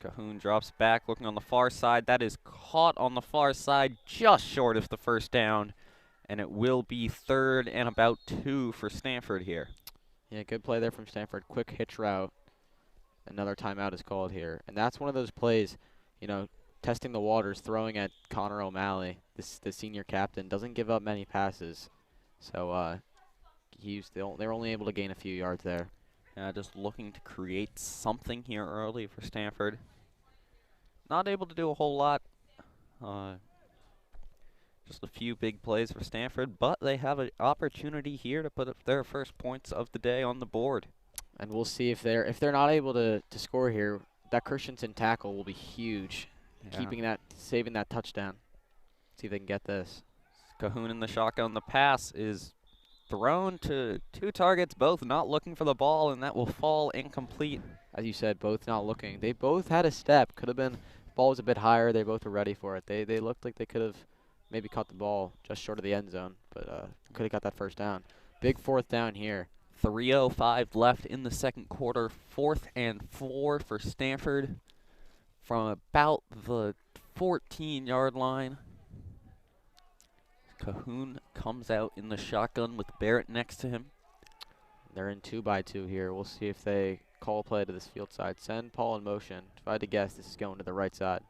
Speaker 1: Cahoon drops back, looking on the far side. That is caught on the far side, just short of the first down. And it will be 3rd and about 2 for Stamford here.
Speaker 2: Yeah, good play there from Stamford. Quick hitch route. Another timeout is called here. And that's one of those plays, testing the waters, throwing at Connor O'Malley, the senior captain. Doesn't give up many passes. So they're only able to gain a few yards there.
Speaker 1: Just looking to create something here early for Stamford. Not able to do a whole lot. Just a few big plays for Stamford, but they have an opportunity here to put up their first points of the day on the board.
Speaker 2: And we'll see if they're not able to score here. That Christensen tackle will be huge. Yeah. Saving that touchdown. See if they can get this.
Speaker 1: Cahoon in the shotgun. The pass is thrown to 2 targets, both not looking for the ball, and that will fall incomplete.
Speaker 2: As you said, both not looking. They both had a step. Could have been, ball was a bit higher. They both were ready for it. They looked like they could have maybe caught the ball just short of the end zone, but could have got that first down. Big 4th down here.
Speaker 1: 3:05 left in the second quarter. 4th and 4 for Stamford from about the 14-yard line. Cahoon comes out in the shotgun with Barrett next to him.
Speaker 2: They're in 2-by-2 here. We'll see if they call a play to this field side. Send Paul in motion. If I had to guess, this is going to the right side.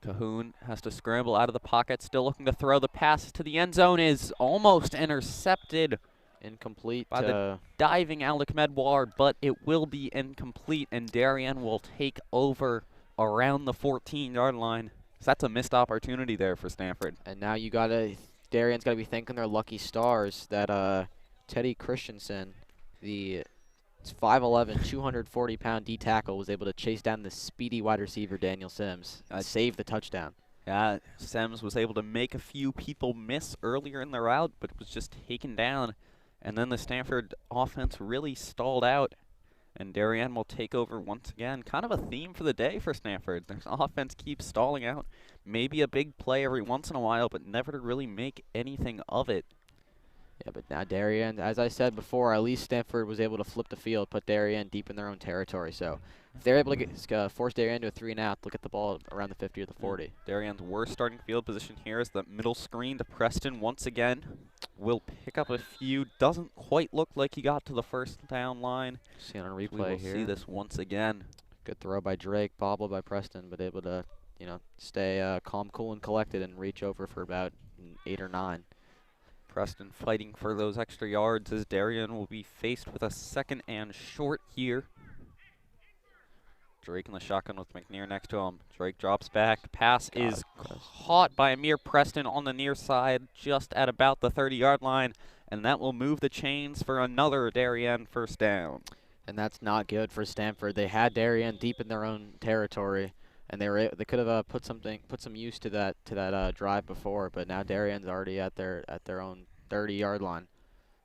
Speaker 1: Cahoon has to scramble out of the pocket, still looking to throw. The pass to the end zone is almost intercepted.
Speaker 2: Incomplete
Speaker 1: By the diving Alec Medwar, but it will be incomplete, and Darien will take over around the 14-yard line. So that's a missed opportunity there for Stamford.
Speaker 2: And now Darien's got to be thanking their lucky stars that Teddy Christensen, the 5'11", 240-pound D tackle, was able to chase down the speedy wide receiver Daniel Sims and save the touchdown.
Speaker 1: Yeah, Sims was able to make a few people miss earlier in the route, but was just taken down. And then the Stamford offense really stalled out, and Darien will take over once again. Kind of a theme for the day for Stamford. Their offense keeps stalling out. Maybe a big play every once in a while, but never to really make anything of it.
Speaker 2: Yeah, but now Darien, as I said before, at least Stamford was able to flip the field, put Darien deep in their own territory. So if they're able to force Darien to a 3-and-out, they'll get the ball around the 50 or the 40.
Speaker 1: Darien's worst starting field position here is the middle screen to Preston once again. Will pick up a few. Doesn't quite look like he got to the first down line.
Speaker 2: See on a
Speaker 1: We
Speaker 2: replay
Speaker 1: will
Speaker 2: here.
Speaker 1: see this once again.
Speaker 2: Good throw by Drake, bobbled by Preston, but able to, stay calm, cool, and collected and reach over for about 8 or 9.
Speaker 1: Preston fighting for those extra yards as Darien will be faced with a 2nd and short here. Drake in the shotgun with McNear next to him. Drake drops back. Pass is caught by Amir Preston on the near side, just at about the 30-yard line, and that will move the chains for another Darien first down.
Speaker 2: And that's not good for Stamford. They had Darien deep in their own territory, and they could have put some use to that drive before, but now Darien's already at their own 30-yard line.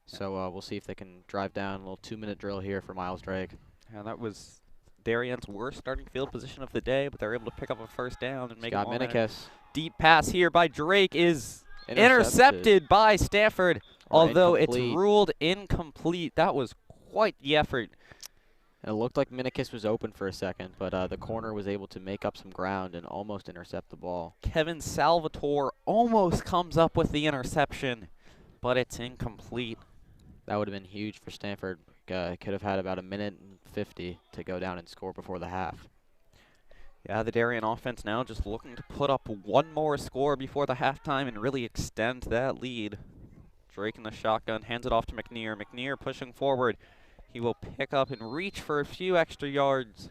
Speaker 2: So we'll see if they can drive down. A little 2-minute drill here for Miles Drake.
Speaker 1: Yeah, that was Darien's worst starting field position of the day, but they're able to pick up a first down and make it
Speaker 2: Scott Minikis.
Speaker 1: Deep pass here by Drake is intercepted by Stamford, although it's ruled incomplete. That was quite the effort.
Speaker 2: And it looked like Minikis was open for a second, but the corner was able to make up some ground and almost intercept the ball.
Speaker 1: Kevin Salvatore almost comes up with the interception, but it's incomplete.
Speaker 2: That would have been huge for Stamford. Could have had about 1:50 to go down and score before the half.
Speaker 1: Yeah, the Darien offense now just looking to put up one more score before the halftime and really extend that lead. Drake in the shotgun hands it off to McNear. McNear pushing forward. He will pick up and reach for a few extra yards,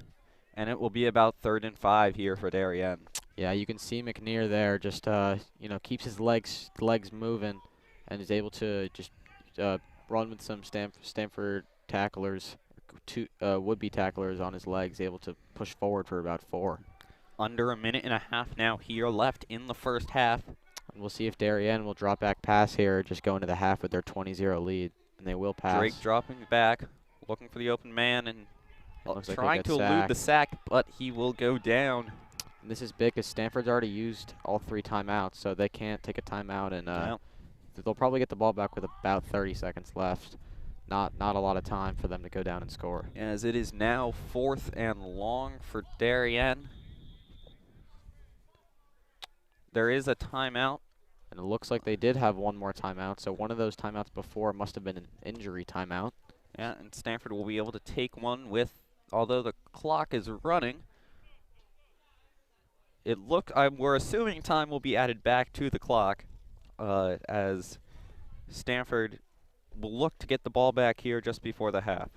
Speaker 1: and it will be about 3rd and 5 here for Darien.
Speaker 2: Yeah, you can see McNear there just keeps his legs moving and is able to just run with some Stamford tacklers, would-be tacklers on his legs, able to push forward for about 4.
Speaker 1: Under 1.5 minutes now here left in the first half.
Speaker 2: And we'll see if Darien will drop back pass here or just go into the half with their 20-0 lead, and they will pass.
Speaker 1: Drake dropping back, looking for the open man, and trying to elude the sack, but he will go down.
Speaker 2: And this is big because Stanford's already used all 3 timeouts, so they can't take a timeout, and they'll probably get the ball back with about 30 seconds left. Not a lot of time for them to go down and score.
Speaker 1: As it is now 4th and long for Darien. There is a timeout.
Speaker 2: And it looks like they did have one more timeout, so one of those timeouts before must have been an injury timeout.
Speaker 1: Yeah, and Stamford will be able to take one with, although the clock is running, we're assuming time will be added back to the clock as Stamford will look to get the ball back here just before the half.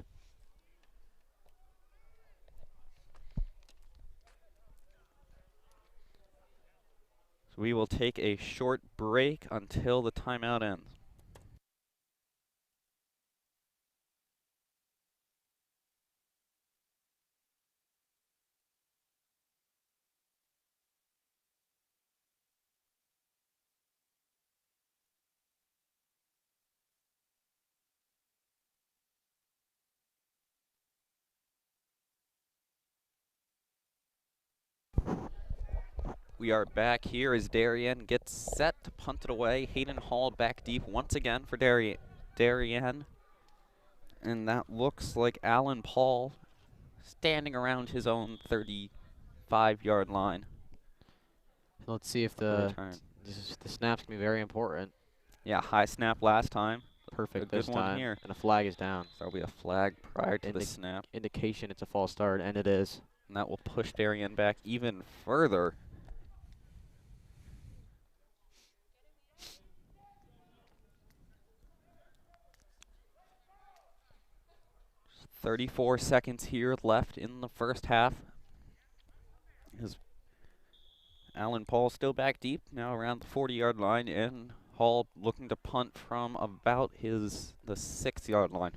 Speaker 1: So we will take a short break until the timeout ends. we are back here as Darien gets set to punt it away. Hayden Hall back deep once again for Darien. And that looks like Alan Paul standing around his own 35-yard line.
Speaker 2: Let's see if
Speaker 1: The
Speaker 2: the snap's going to be very important.
Speaker 1: Yeah, high snap last time.
Speaker 2: Perfect
Speaker 1: a
Speaker 2: this
Speaker 1: good
Speaker 2: time.
Speaker 1: one here.
Speaker 2: And a flag is down.
Speaker 1: So there'll be a flag prior to the snap.
Speaker 2: Indication it's a false start, and it is.
Speaker 1: And that will push Darien back even further. 34 seconds here left in the first half. Alan Paul still back deep, now around the 40-yard line, and Hall looking to punt from about the 6-yard line.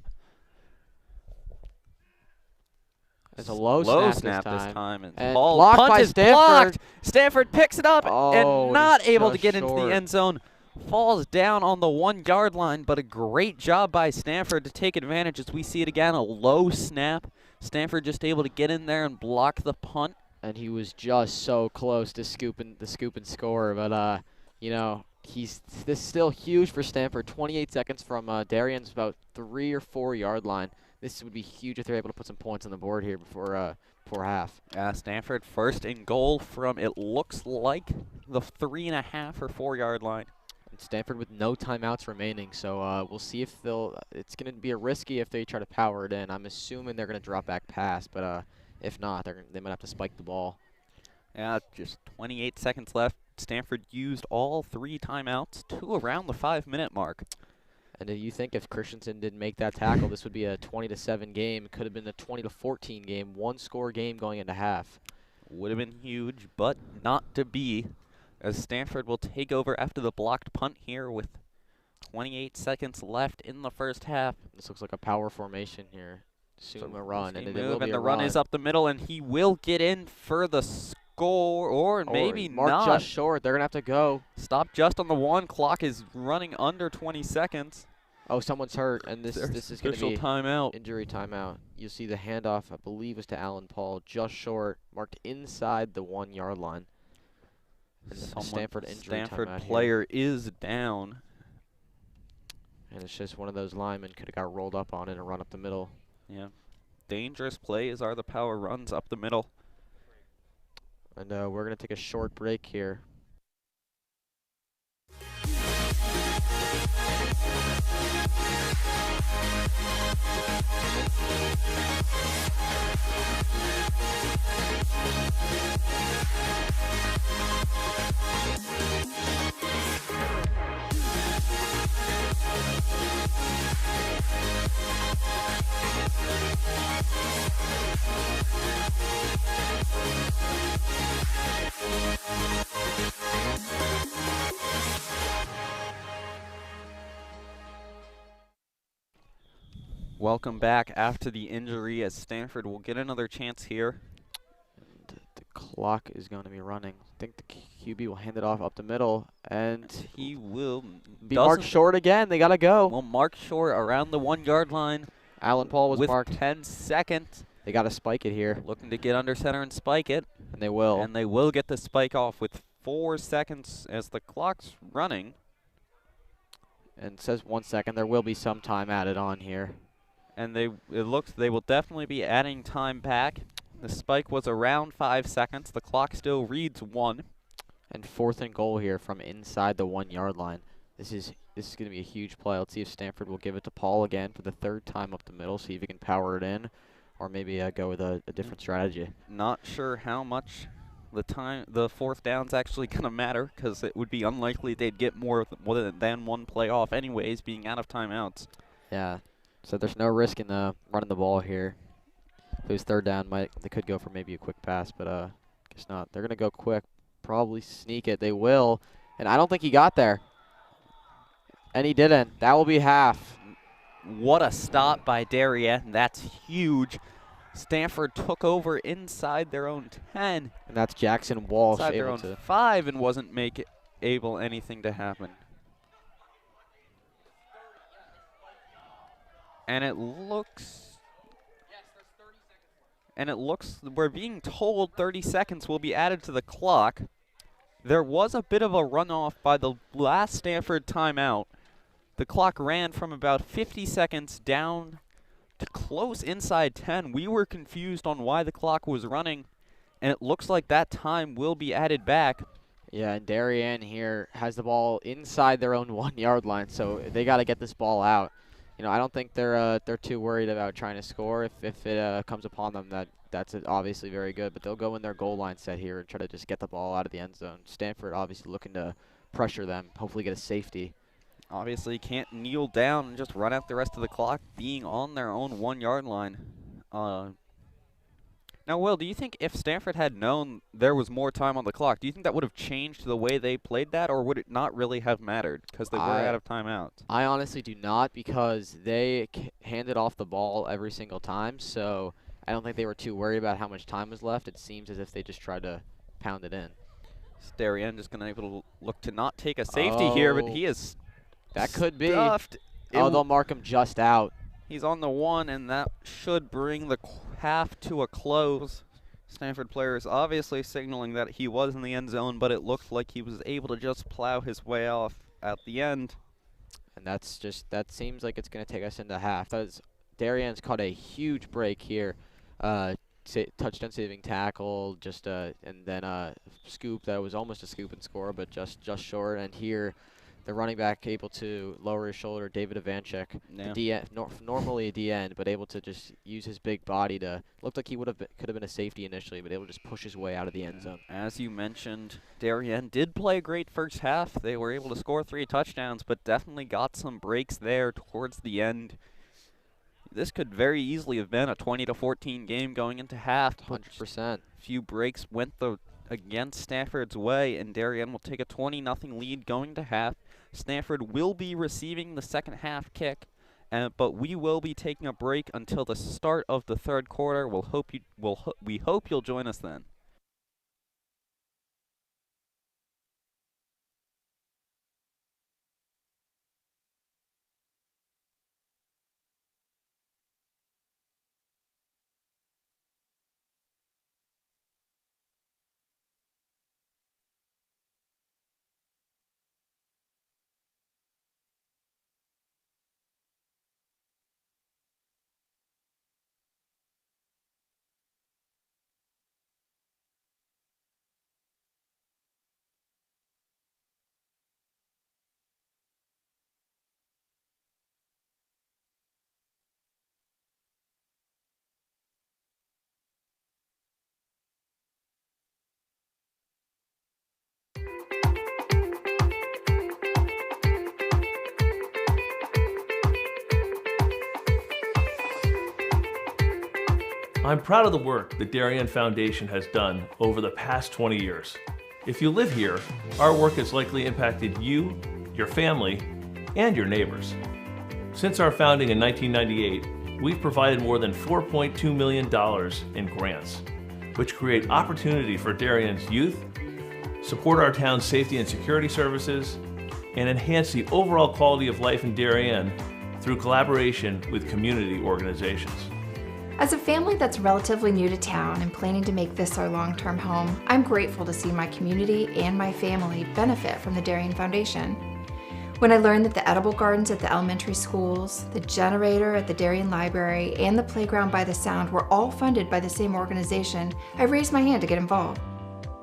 Speaker 2: It's a low snap
Speaker 1: this time.
Speaker 2: And
Speaker 1: Hall
Speaker 2: blocked
Speaker 1: punt
Speaker 2: by
Speaker 1: is
Speaker 2: Stamford.
Speaker 1: blocked. Stanford picks it up and not
Speaker 2: he's
Speaker 1: able to
Speaker 2: just
Speaker 1: get into the end zone. Falls down on the 1-yard line, but a great job by Stanford to take advantage as we see it again, a low snap. Stanford just able to get in there and block the punt.
Speaker 2: And he was just so close to scoop and score, but you know, this is still huge for Stanford. 28 seconds from Darien's about 3 or 4 yard line. This would be huge if they're able to put some points on the board here before half.
Speaker 1: Stanford first and goal from, it looks like, the 3.5 or 4 yard line.
Speaker 2: And Stanford with no timeouts remaining, so we'll see if it's going to be a risky if they try to power it in. I'm assuming they're going to drop back pass, but if not, they might have to spike the ball.
Speaker 1: Yeah, just 28 seconds left. Stanford used all 3 timeouts to around the 5-minute mark.
Speaker 2: And do you think if Christensen didn't make that tackle, this would be a 20-7 game? It could have been a 20-14 game, 1-score game going into half.
Speaker 1: Would have been huge, but not to be, as Stanford will take over after the blocked punt here with 28 seconds left in the first half.
Speaker 2: This looks like a power formation here. Assume a run, and
Speaker 1: the run is up the middle, and he will get in for the score, or maybe
Speaker 2: mark
Speaker 1: not.
Speaker 2: Just short. They're gonna have to go.
Speaker 1: Stop just on the 1. Clock is running under 20 seconds.
Speaker 2: Oh, someone's hurt, and this is going to be
Speaker 1: timeout.
Speaker 2: Injury timeout. You see the handoff, I believe, was to Alan Paul, just short, marked inside the 1 yard line. And Stanford
Speaker 1: player is down.
Speaker 2: And it's just one of those linemen could have got rolled up on it and run up the middle.
Speaker 1: Yeah. Dangerous plays are the power runs up the middle.
Speaker 2: And we're going to take a short break here.
Speaker 1: Welcome back after the injury, as Stanford will get another chance here.
Speaker 2: And the clock is going to be running. I think the QB will hand it off up the middle, and
Speaker 1: he will
Speaker 2: be marked short again. They got to go.
Speaker 1: Well, marked short around the 1 yard line.
Speaker 2: Alan Paul was
Speaker 1: with
Speaker 2: marked
Speaker 1: 10 seconds.
Speaker 2: They got to spike it here.
Speaker 1: Looking to get under center and spike it.
Speaker 2: And they will.
Speaker 1: And they will get the spike off with 4 seconds as the clock's running.
Speaker 2: And it says 1 second. There will be some time added on here.
Speaker 1: And it looks they will definitely be adding time back. The spike was around 5 seconds. The clock still reads 1.
Speaker 2: And 4th and goal here from inside the 1 yard line. This is going to be a huge play. Let's see if Stanford will give it to Paul again for the 3rd time up the middle. See if he can power it in, or maybe go with a different strategy.
Speaker 1: Not sure how much the 4th down's actually going to matter, because it would be unlikely they'd get more than 1 play off anyways, being out of timeouts.
Speaker 2: Yeah. So there's no risk in running the ball here. If it was 3rd down, they could go for maybe a quick pass, but guess not. They're going to go quick, probably sneak it. They will, and I don't think he got there. And he didn't. That will be half.
Speaker 1: What a stop by Darien. That's huge. Stanford took over inside their own 10.
Speaker 2: And that's Jackson Walsh
Speaker 1: inside their
Speaker 2: able
Speaker 1: own
Speaker 2: to
Speaker 1: 5 and wasn't able anything to happen. And it looks, we're being told 30 seconds will be added to the clock. there was a bit of a runoff by the last Stamford timeout. The clock ran from about 50 seconds down to close inside 10. We were confused on why the clock was running, and it looks like that time will be added back.
Speaker 2: Yeah, and Darien here has the ball inside their own 1 yard line, so they got to get this ball out. You know, I don't think they're too worried about trying to score. If it comes upon them, that's obviously very good. But they'll go in their goal line set here and try to just get the ball out of the end zone. Stamford obviously looking to pressure them, hopefully get a safety.
Speaker 1: Obviously can't kneel down and just run out the rest of the clock being on their own 1 yard line. Now, Will, do you think if Stamford had known there was more time on the clock, do you think that would have changed the way they played that, or would it not really have mattered because they were out of timeouts?
Speaker 2: I honestly do not, because they handed off the ball every single time, so I don't think they were too worried about how much time was left. It seems as if they just tried to pound it in.
Speaker 1: Darien just going to able to look to not take a safety here, but he is
Speaker 2: that could be.
Speaker 1: Stuffed.
Speaker 2: Oh, they'll mark him just out.
Speaker 1: He's on the 1, and that should bring the half to a close. Stamford players obviously signaling that he was in the end zone, but it looked like he was able to just plow his way off at the end.
Speaker 2: And that seems like it's going to take us into half. Darien's caught a huge break here. Touchdown saving tackle, and then a scoop that was almost a scoop and score, but just short. And here, the running back able to lower his shoulder, David Ivanchik, normally a D end, but able to just use his big body to looked like he could have been a safety initially, but able to just push his way out of the end zone.
Speaker 1: As you mentioned, Darien did play a great first half. They were able to score 3 touchdowns, but definitely got some breaks there towards the end. This could very easily have been a 20-14 game going into half.
Speaker 2: 100%.
Speaker 1: Few breaks went against Stanford's way, and Darien will take a 20-0 lead going to half. Stamford will be receiving the second half kick, but we will be taking a break until the start of the third quarter. We hope you'll join us then.
Speaker 4: I'm proud of the work the Darien Foundation has done over the past 20 years. If you live here, our work has likely impacted you, your family, and your neighbors. Since our founding in 1998, we've provided more than $4.2 million in grants, which create opportunity for Darien's youth, support our town's safety and security services, and enhance the overall quality of life in Darien through collaboration with community organizations.
Speaker 5: As a family that's relatively new to town and planning to make this our long-term home, I'm grateful to see my community and my family benefit from the Darien Foundation. When I learned that the edible gardens at the elementary schools, the generator at the Darien Library, and the playground by the Sound were all funded by the same organization, I raised my hand to get involved.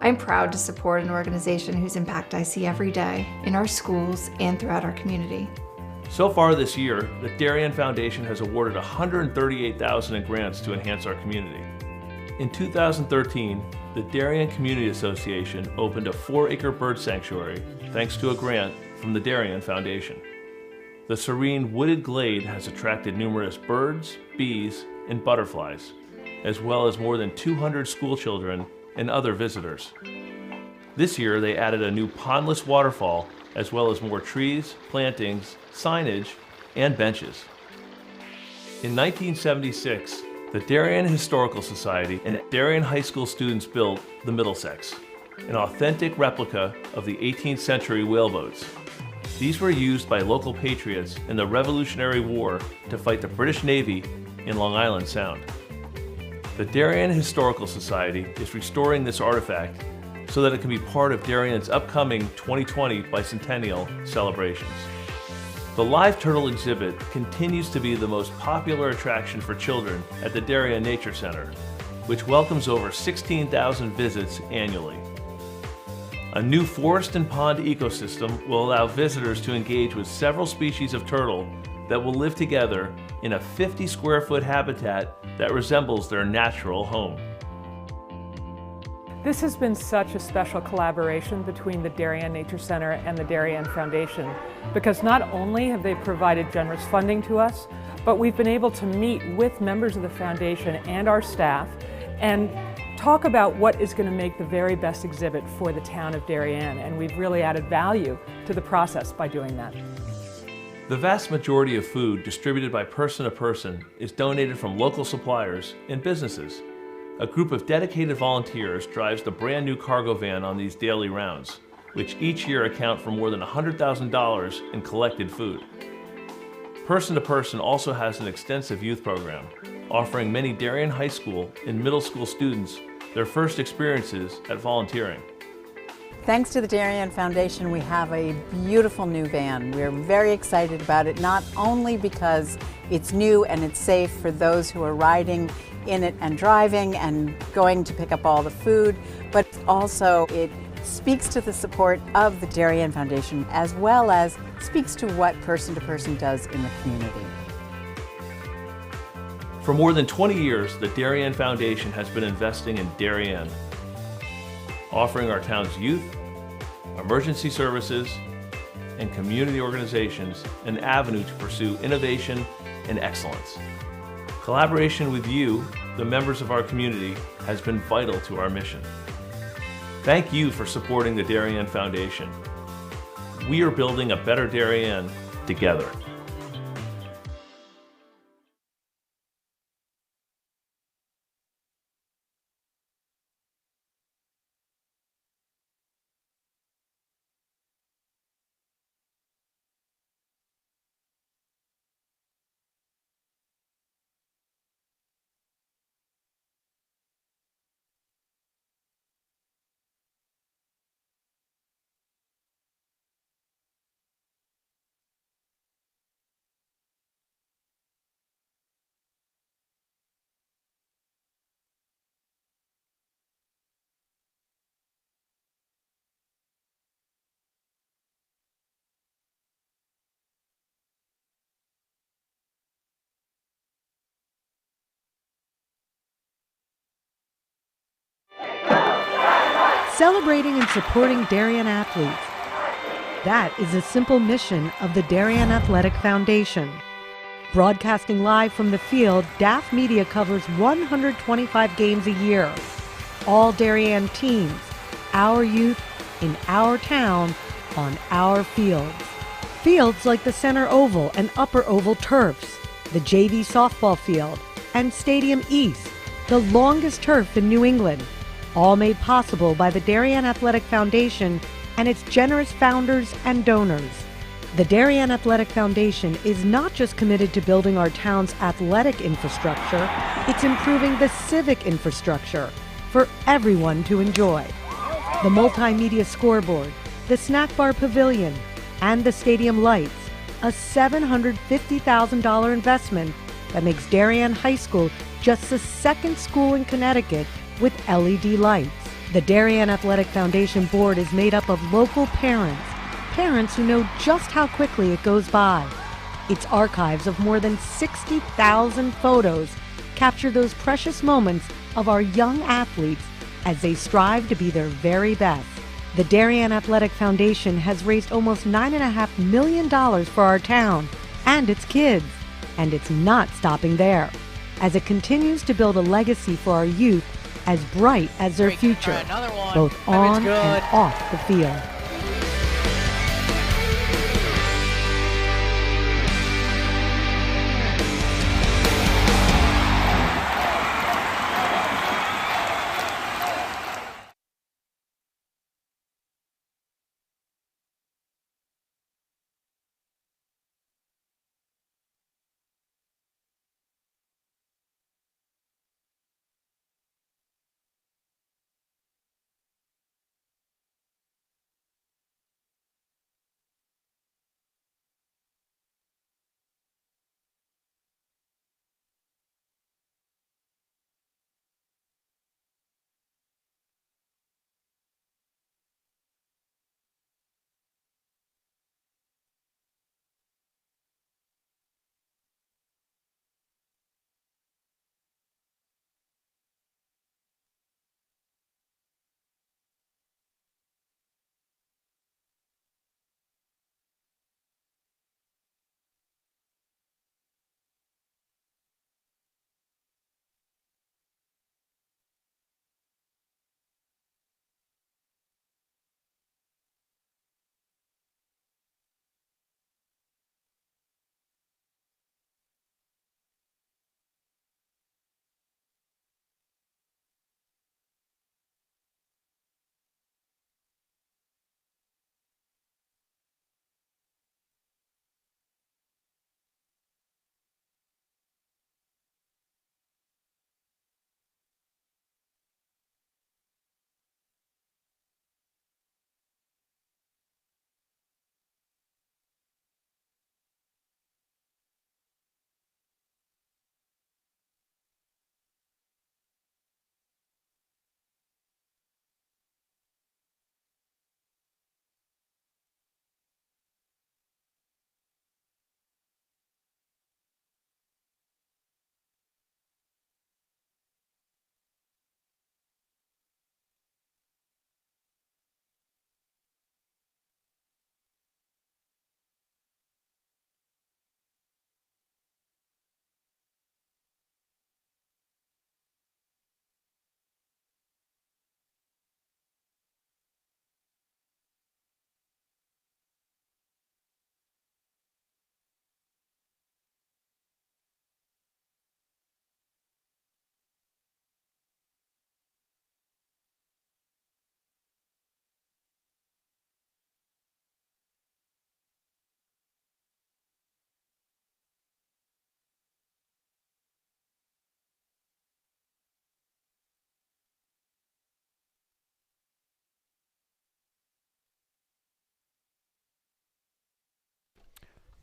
Speaker 5: I'm proud to support an organization whose impact I see every day in our schools and throughout our community.
Speaker 4: So far this year, the Darien Foundation has awarded $138,000 in grants to enhance our community. In 2013, the Darien Community Association opened a 4-acre bird sanctuary thanks to a grant from the Darien Foundation. The serene wooded glade has attracted numerous birds, bees, and butterflies, as well as more than 200 school children and other visitors. This year, they added a new pondless waterfall, as well as more trees, plantings, signage, and benches. In 1976, the Darien Historical Society and Darien High School students built the Middlesex, an authentic replica of the 18th century whaleboats. These were used by local patriots in the Revolutionary War to fight the British Navy in Long Island Sound. The Darien Historical Society is restoring this artifact so that it can be part of Darien's upcoming 2020 bicentennial celebrations. The live turtle exhibit continues to be the most popular attraction for children at the Darien Nature Center, which welcomes over 16,000 visits annually. A new forest and pond ecosystem will allow visitors to engage with several species of turtle that will live together in a 50 square foot habitat that resembles their natural home.
Speaker 6: This has been such a special collaboration between the Darien Nature Center and the Darien Foundation, because not only have they provided generous funding to us, but we've been able to meet with members of the foundation and our staff and talk about what is going to make the very best exhibit for the town of Darien, and we've really added value to the process by doing that.
Speaker 4: The vast majority of food distributed by Person to Person is donated from local suppliers and businesses. A group of dedicated volunteers drives the brand new cargo van on these daily rounds, which each year account for more than $100,000 in collected food. Person to Person also has an extensive youth program, offering many Darien High School and middle school students their first experiences at volunteering.
Speaker 7: Thanks to the Darien Foundation, we have a beautiful new van. We're very excited about it, not only because it's new and it's safe for those who are riding in it and driving and going to pick up all the food, but also it speaks to the support of the Darien Foundation as well as speaks to what Person to Person does in the community.
Speaker 4: For more than 20 years, the Darien Foundation has been investing in Darien, offering our town's youth, emergency services, and community organizations an avenue to pursue innovation and excellence. Collaboration with you, the members of our community, has been vital to our mission. Thank you for supporting the Darien Foundation. We are building a better Darien together.
Speaker 8: Celebrating and supporting Darien athletes. That is a simple mission of the Darien Athletic Foundation. Broadcasting live from the field, DAF Media covers 125 games a year. All Darien teams, our youth, in our town, on our fields. Fields like the Center Oval and Upper Oval turfs, the JV softball field, and Stadium East, the longest turf in New England. All made possible by the Darien Athletic Foundation and its generous founders and donors. The Darien Athletic Foundation is not just committed to building our town's athletic infrastructure, it's improving the civic infrastructure for everyone to enjoy. The multimedia scoreboard, the snack bar pavilion, and the stadium lights, a $750,000 investment that makes Darien High School just the second school in Connecticut with LED lights. The Darien Athletic Foundation board is made up of local parents who know just how quickly it goes by. Its archives of more than 60,000 photos capture those precious moments of our young athletes as they strive to be their very best. The Darien Athletic Foundation has raised almost $9.5 million for our town and its kids, and it's not stopping there, as it continues to build a legacy for our youth as bright as their future, both on and off the field.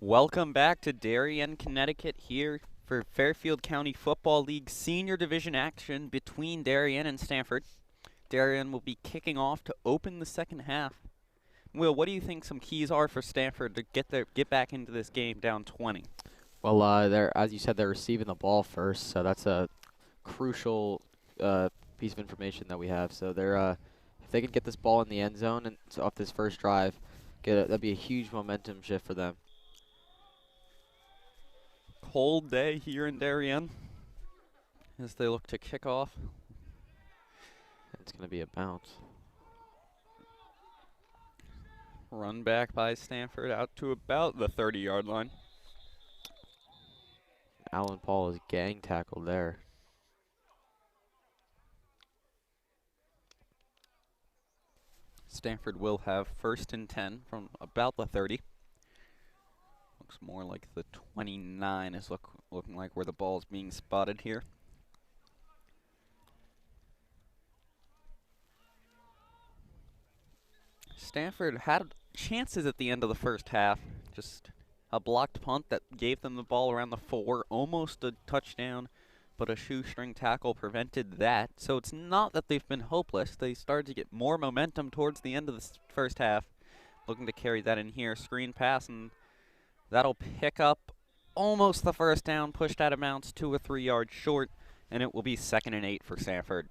Speaker 1: Welcome back to Darien, Connecticut, here for Fairfield County Football League Senior Division action between Darien and Stamford. Darien will be kicking off to open the second half. Will, what do you think some keys are for Stamford to get back into this game down 20?
Speaker 2: Well, as you said, they're receiving the ball first, so that's a crucial piece of information that we have. So they're if they can get this ball in the end zone and off this first drive, that'd be a huge momentum shift for them.
Speaker 1: Cold day here in Darien as they look to kick off.
Speaker 2: It's going to be a bounce.
Speaker 1: Run back by Stamford out to about the 30-yard line.
Speaker 2: Alan Paul is gang tackled there.
Speaker 1: Stamford will have 1st and 10 from about the 30. Looks more like the 29 is looking like where the ball is being spotted here. Stamford had chances at the end of the first half. Just a blocked punt that gave them the ball around the 4, almost a touchdown, but a shoestring tackle prevented that. So it's not that they've been hopeless. They started to get more momentum towards the end of the first half. Looking to carry that in here. Screen pass, and that'll pick up almost the first down, pushed out of bounds 2 or 3 yards short, and it will be 2nd and 8 for Stamford.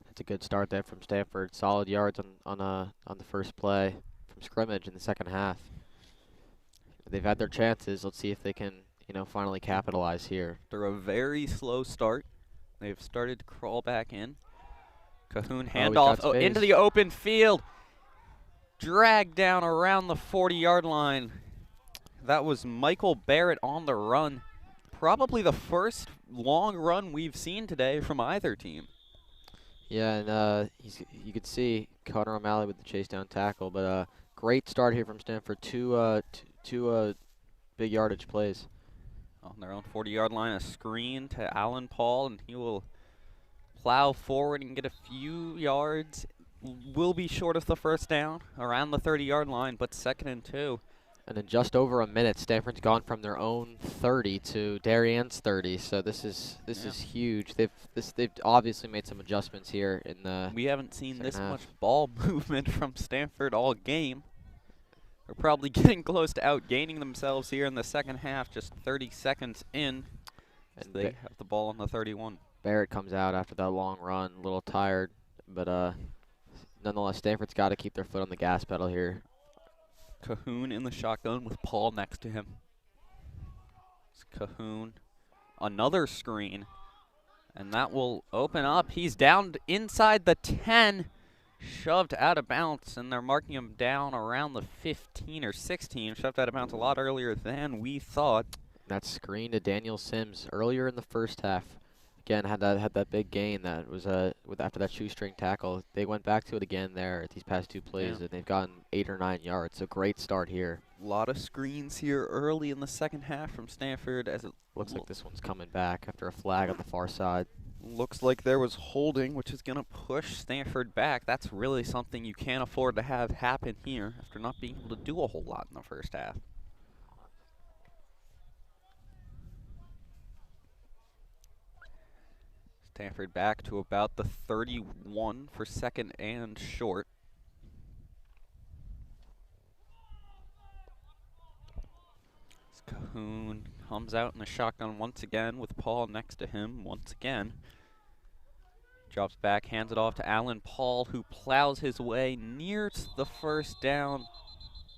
Speaker 2: That's a good start there from Stamford. Solid yards on the first play from scrimmage in the second half. They've had their chances. Let's see if they can, finally capitalize here.
Speaker 1: After a very slow start, they've started to crawl back in. Cahoon handoff into the open field. Dragged down around the 40-yard line. That was Michael Barrett on the run. Probably the first long run we've seen today from either team.
Speaker 2: Yeah, and you could see Connor O'Malley with the chase down tackle, but great start here from Stamford. Two big yardage plays.
Speaker 1: On their own 40-yard line, a screen to Alan Paul, and he will plow forward and get a few yards. Will be short of the first down, around the 30-yard line, but 2nd and 2.
Speaker 2: And in just over a minute, Stamford's gone from their own 30 to Darien's 30. So this is huge. They've obviously made some adjustments here in the.
Speaker 1: We haven't seen this
Speaker 2: half.
Speaker 1: much ball movement from Stamford all game. They're probably getting close to outgaining themselves here in the second half, just 30 seconds in. And they have the ball on the 31.
Speaker 2: Barrett comes out after that long run, a little tired, but nonetheless, Stamford's got to keep their foot on the gas pedal here.
Speaker 1: Cahoon in the shotgun with Paul next to him. It's Cahoon. Another screen. And that will open up. He's down inside the 10. Shoved out of bounds, and they're marking him down around the 15 or 16. Shoved out of bounds a lot earlier than we thought.
Speaker 2: That screen to Daniel Sims earlier in the first half. Again, had that big gain that was after that shoestring tackle. They went back to it again there these past 2 plays, and they've gotten 8 or 9 yards. So great start here.
Speaker 1: A lot of screens here early in the second half from Stamford, as it
Speaker 2: looks like this one's coming back after a flag on the far side.
Speaker 1: Looks like there was holding, which is going to push Stamford back. That's really something you can't afford to have happen here after not being able to do a whole lot in the first half. Stamford back to about the 31 for 2nd and short. Cahoon comes out in the shotgun once again with Paul next to him once again. Drops back, hands it off to Alan Paul, who plows his way near the first down,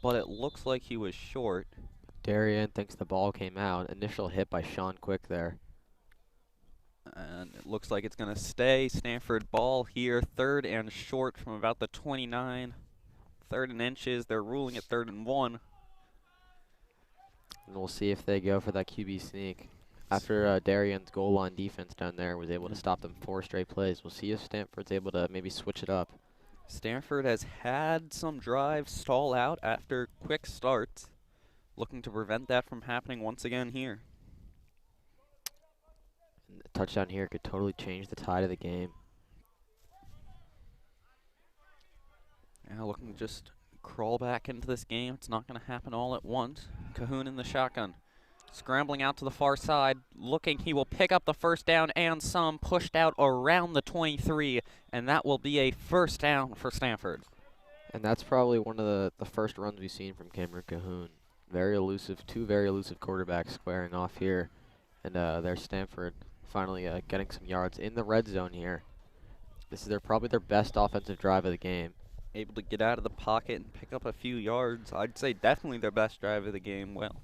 Speaker 1: but it looks like he was short.
Speaker 2: Darien thinks the ball came out. Initial hit by Sean Quick there.
Speaker 1: And it looks like it's going to stay. Stamford ball here, 3rd and short from about the 29. 3rd and inches. They're ruling it 3rd and 1.
Speaker 2: And we'll see if they go for that QB sneak. After Darien's goal line defense down there was able to stop them 4 straight plays, we'll see if Stamford's able to maybe switch it up.
Speaker 1: Stamford has had some drives stall out after quick starts, looking to prevent that from happening once again here.
Speaker 2: And a touchdown here could totally change the tide of the game.
Speaker 1: Now looking to just crawl back into this game. It's not going to happen all at once. Cahoon in the shotgun. Scrambling out to the far side, looking, he will pick up the first down and some, pushed out around the 23, and that will be a first down for Stamford.
Speaker 2: And that's probably one of the first runs we've seen from Cameron Cahoon. Very elusive, two very elusive quarterbacks squaring off here. And there's Stamford finally getting some yards in the red zone here. This is probably their best offensive drive of the game.
Speaker 1: Able to get out of the pocket and pick up a few yards. I'd say definitely their best drive of the game. Well,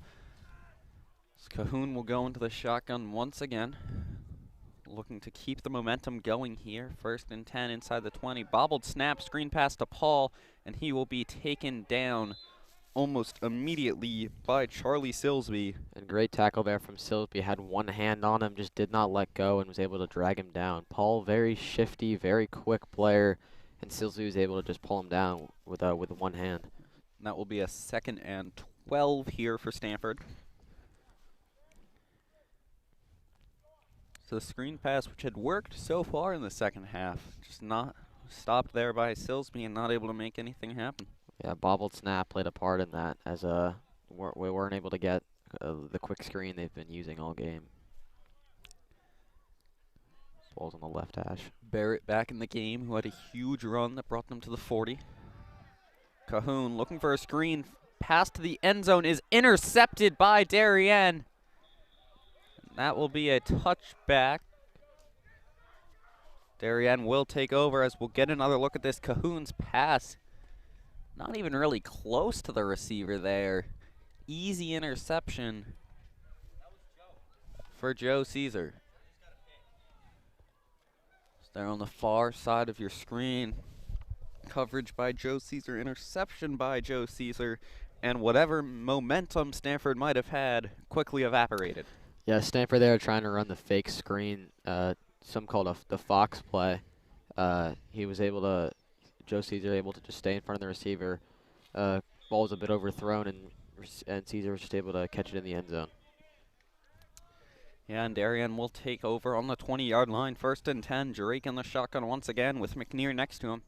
Speaker 1: Cahoon will go into the shotgun once again, looking to keep the momentum going here. 1st and 10 inside the 20. Bobbled snap, screen pass to Paul, and he will be taken down almost immediately by Charlie Silsby.
Speaker 2: And great tackle there from Silsby. Had one hand on him, just did not let go and was able to drag him down. Paul, very shifty, very quick player, and Silsby was able to just pull him down with one hand.
Speaker 1: And that will be a 2nd and 12 here for Stamford. So the screen pass, which had worked so far in the second half, just not stopped there by Silsby and not able to make anything happen.
Speaker 2: Yeah, bobbled snap played a part in that, as we weren't able to get the quick screen they've been using all game. Ball's on the left hash.
Speaker 1: Barrett back in the game, who had a huge run that brought them to the 40. Cahoon looking for a screen. Pass to the end zone is intercepted by Darien. That will be a touchback. Darien will take over as we'll get another look at this. Cahoon's pass. Not even really close to the receiver there. Easy interception for Joe Caesar. There on the far side of your screen. Coverage by Joe Caesar, interception by Joe Caesar, and whatever momentum Stamford might have had quickly evaporated.
Speaker 2: Yeah, Stamford there trying to run the fake screen, some called the Fox play. He was able to, Joe Caesar able to just stay in front of the receiver. Ball was a bit overthrown, and Caesar was just able to catch it in the end zone.
Speaker 1: Yeah, and Darien will take over on the 20-yard line. 1st and 10. Drake in the shotgun once again with McNear next to him.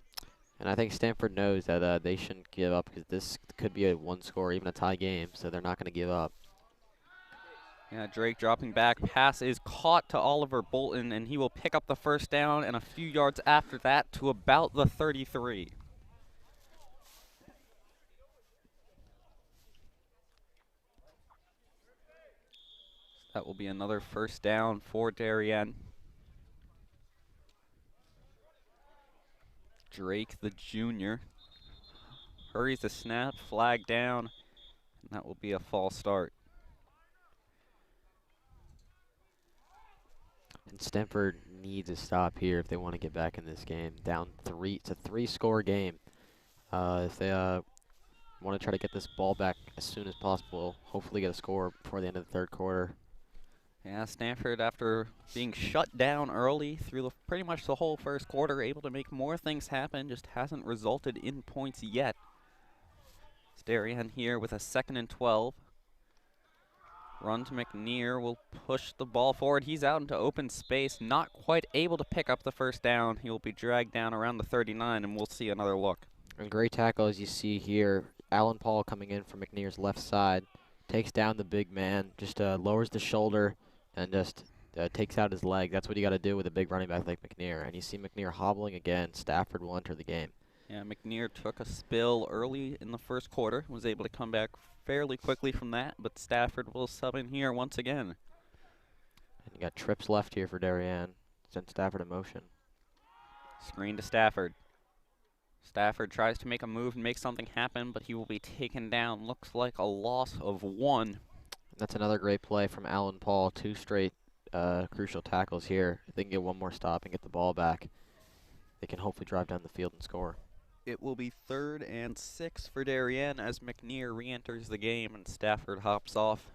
Speaker 2: And I think Stamford knows that they shouldn't give up, because this could be a one-score, even a tie game, so they're not going to give up.
Speaker 1: Yeah, Drake dropping back. Pass is caught to Oliver Bolton, and he will pick up the first down and a few yards after that to about the 33. That will be another first down for Darien. Drake, the junior, hurries the snap, flag down, and that will be a false start.
Speaker 2: And Stamford needs a stop here if they want to get back in this game. Down 3, it's a 3-score game. If they want to try to get this ball back as soon as possible, hopefully get a score before the end of the 3rd quarter.
Speaker 1: Yeah, Stamford, after being shut down early through pretty much the whole 1st quarter, able to make more things happen, just hasn't resulted in points yet. It's Darien here with a 2nd and 12. Run to McNear, will push the ball forward. He's out into open space, not quite able to pick up the first down. He will be dragged down around the 39, and we'll see another look.
Speaker 2: And great tackle, as you see here. Alan Paul coming in from McNear's left side, takes down the big man, just lowers the shoulder, and just takes out his leg. That's what you got to do with a big running back like McNear. And you see McNear hobbling again. Stafford will enter the game.
Speaker 1: Yeah, McNear took a spill early in the 1st quarter, was able to come back fairly quickly from that, but Stafford will sub in here once again.
Speaker 2: And you got trips left here for Darien. Send Stafford in motion.
Speaker 1: Screen to Stafford. Stafford tries to make a move and make something happen, but he will be taken down. Looks like a loss of 1.
Speaker 2: That's another great play from Alan Paul. 2 straight crucial tackles here. If they can get one more stop and get the ball back, they can hopefully drive down the field and score.
Speaker 1: It will be 3rd and 6 for Darien as McNear re-enters the game and Stafford hops off.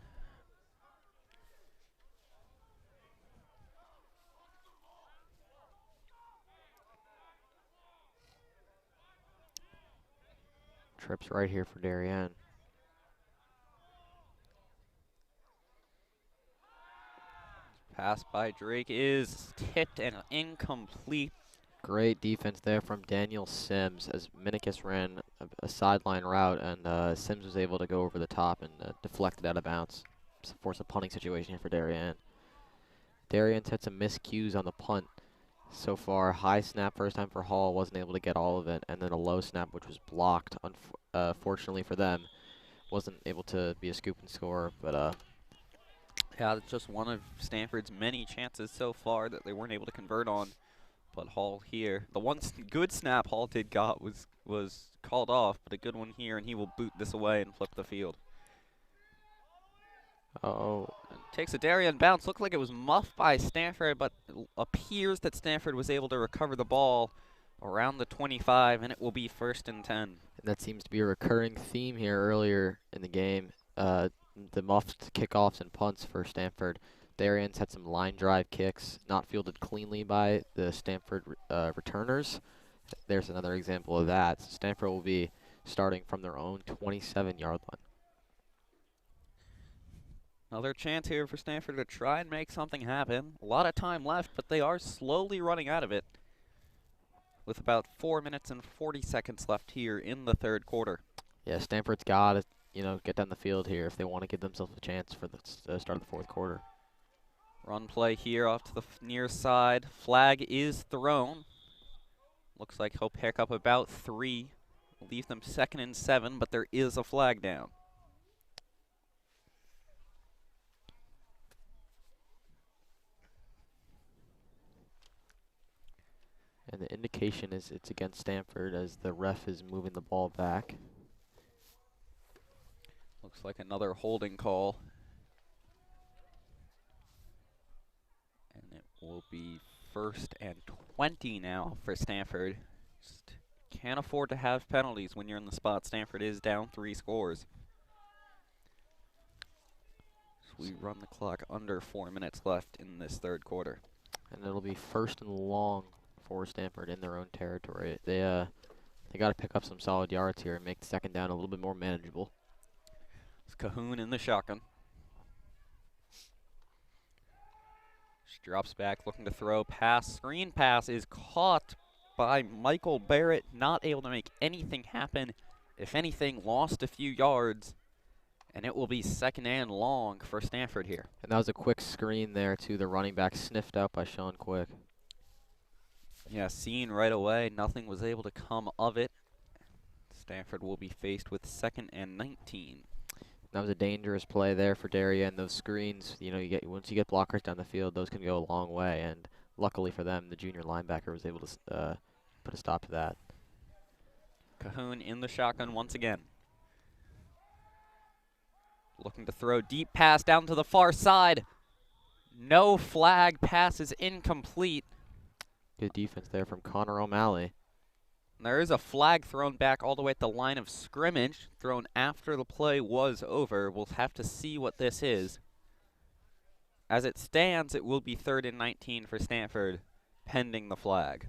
Speaker 2: Trips right here for Darien.
Speaker 1: Pass by Drake is tipped and incomplete.
Speaker 2: Great defense there from Daniel Sims as Minikis ran a sideline route, and Sims was able to go over the top and deflect it out of bounds. Force a punting situation here for Darien. Darien's had some miscues on the punt so far. High snap first time for Hall, wasn't able to get all of it, and then a low snap which was blocked. Fortunately for them, wasn't able to be a scoop and score, but
Speaker 1: yeah, it's just one of Stanford's many chances so far that they weren't able to convert on. But Hall here, the one good snap Hall did got was called off, but a good one here, and he will boot this away and flip the field.
Speaker 2: oh,
Speaker 1: Takes a Darien bounce. Looked like it was muffed by Stanford, but it appears that Stanford was able to recover the ball around the 25, and it will be 1st and 10.
Speaker 2: and that seems to be a recurring theme here earlier in the game. The muffed kickoffs and punts for Stanford. Darien's had some line drive kicks, not fielded cleanly by the Stanford returners. There's another example of that. So Stanford will be starting from their own 27-yard line.
Speaker 1: Another chance here for Stanford to try and make something happen. A lot of time left, but they are slowly running out of it, with about 4 minutes and 40 seconds left here in the 3rd quarter.
Speaker 2: Yeah, Stanford's got to, get down the field here if they want to give themselves a chance for the start of the 4th quarter.
Speaker 1: Run play here off to the near side. Flag is thrown. Looks like he'll pick up about 3. Leave them 2nd and 7, but there is a flag down.
Speaker 2: And the indication is it's against Stanford as the ref is moving the ball back.
Speaker 1: Looks like another holding call. And it will be 1st and 20 now for Stanford. Just can't afford to have penalties when you're in the spot Stanford is down 3 scores. So we run the clock under 4 minutes left in this 3rd quarter.
Speaker 2: And it'll be 1st and long for Stanford in their own territory. They got to pick up some solid yards here and make the 2nd down a little bit more manageable.
Speaker 1: It's Cahoon in the shotgun. She drops back, looking to throw. Pass, screen pass is caught by Michael Barrett. Not able to make anything happen. If anything, lost a few yards. And it will be 2nd and long for Stanford here.
Speaker 2: And that was a quick screen there, too. The running back sniffed out by Sean Quick.
Speaker 1: Yeah, seen right away. Nothing was able to come of it. Stanford will be faced with 2nd and 19.
Speaker 2: That was a dangerous play there for Darien. Those screens, once you get blockers down the field, those can go a long way. And luckily for them, the junior linebacker was able to put a stop to that.
Speaker 1: Cahoon in the shotgun once again. Looking to throw deep pass down to the far side. No flag. Pass is incomplete.
Speaker 2: Good defense there from Connor O'Malley.
Speaker 1: There is a flag thrown back all the way at the line of scrimmage, thrown after the play was over. We'll have to see what this is. As it stands, it will be 3rd and 19 for Stanford, pending the flag.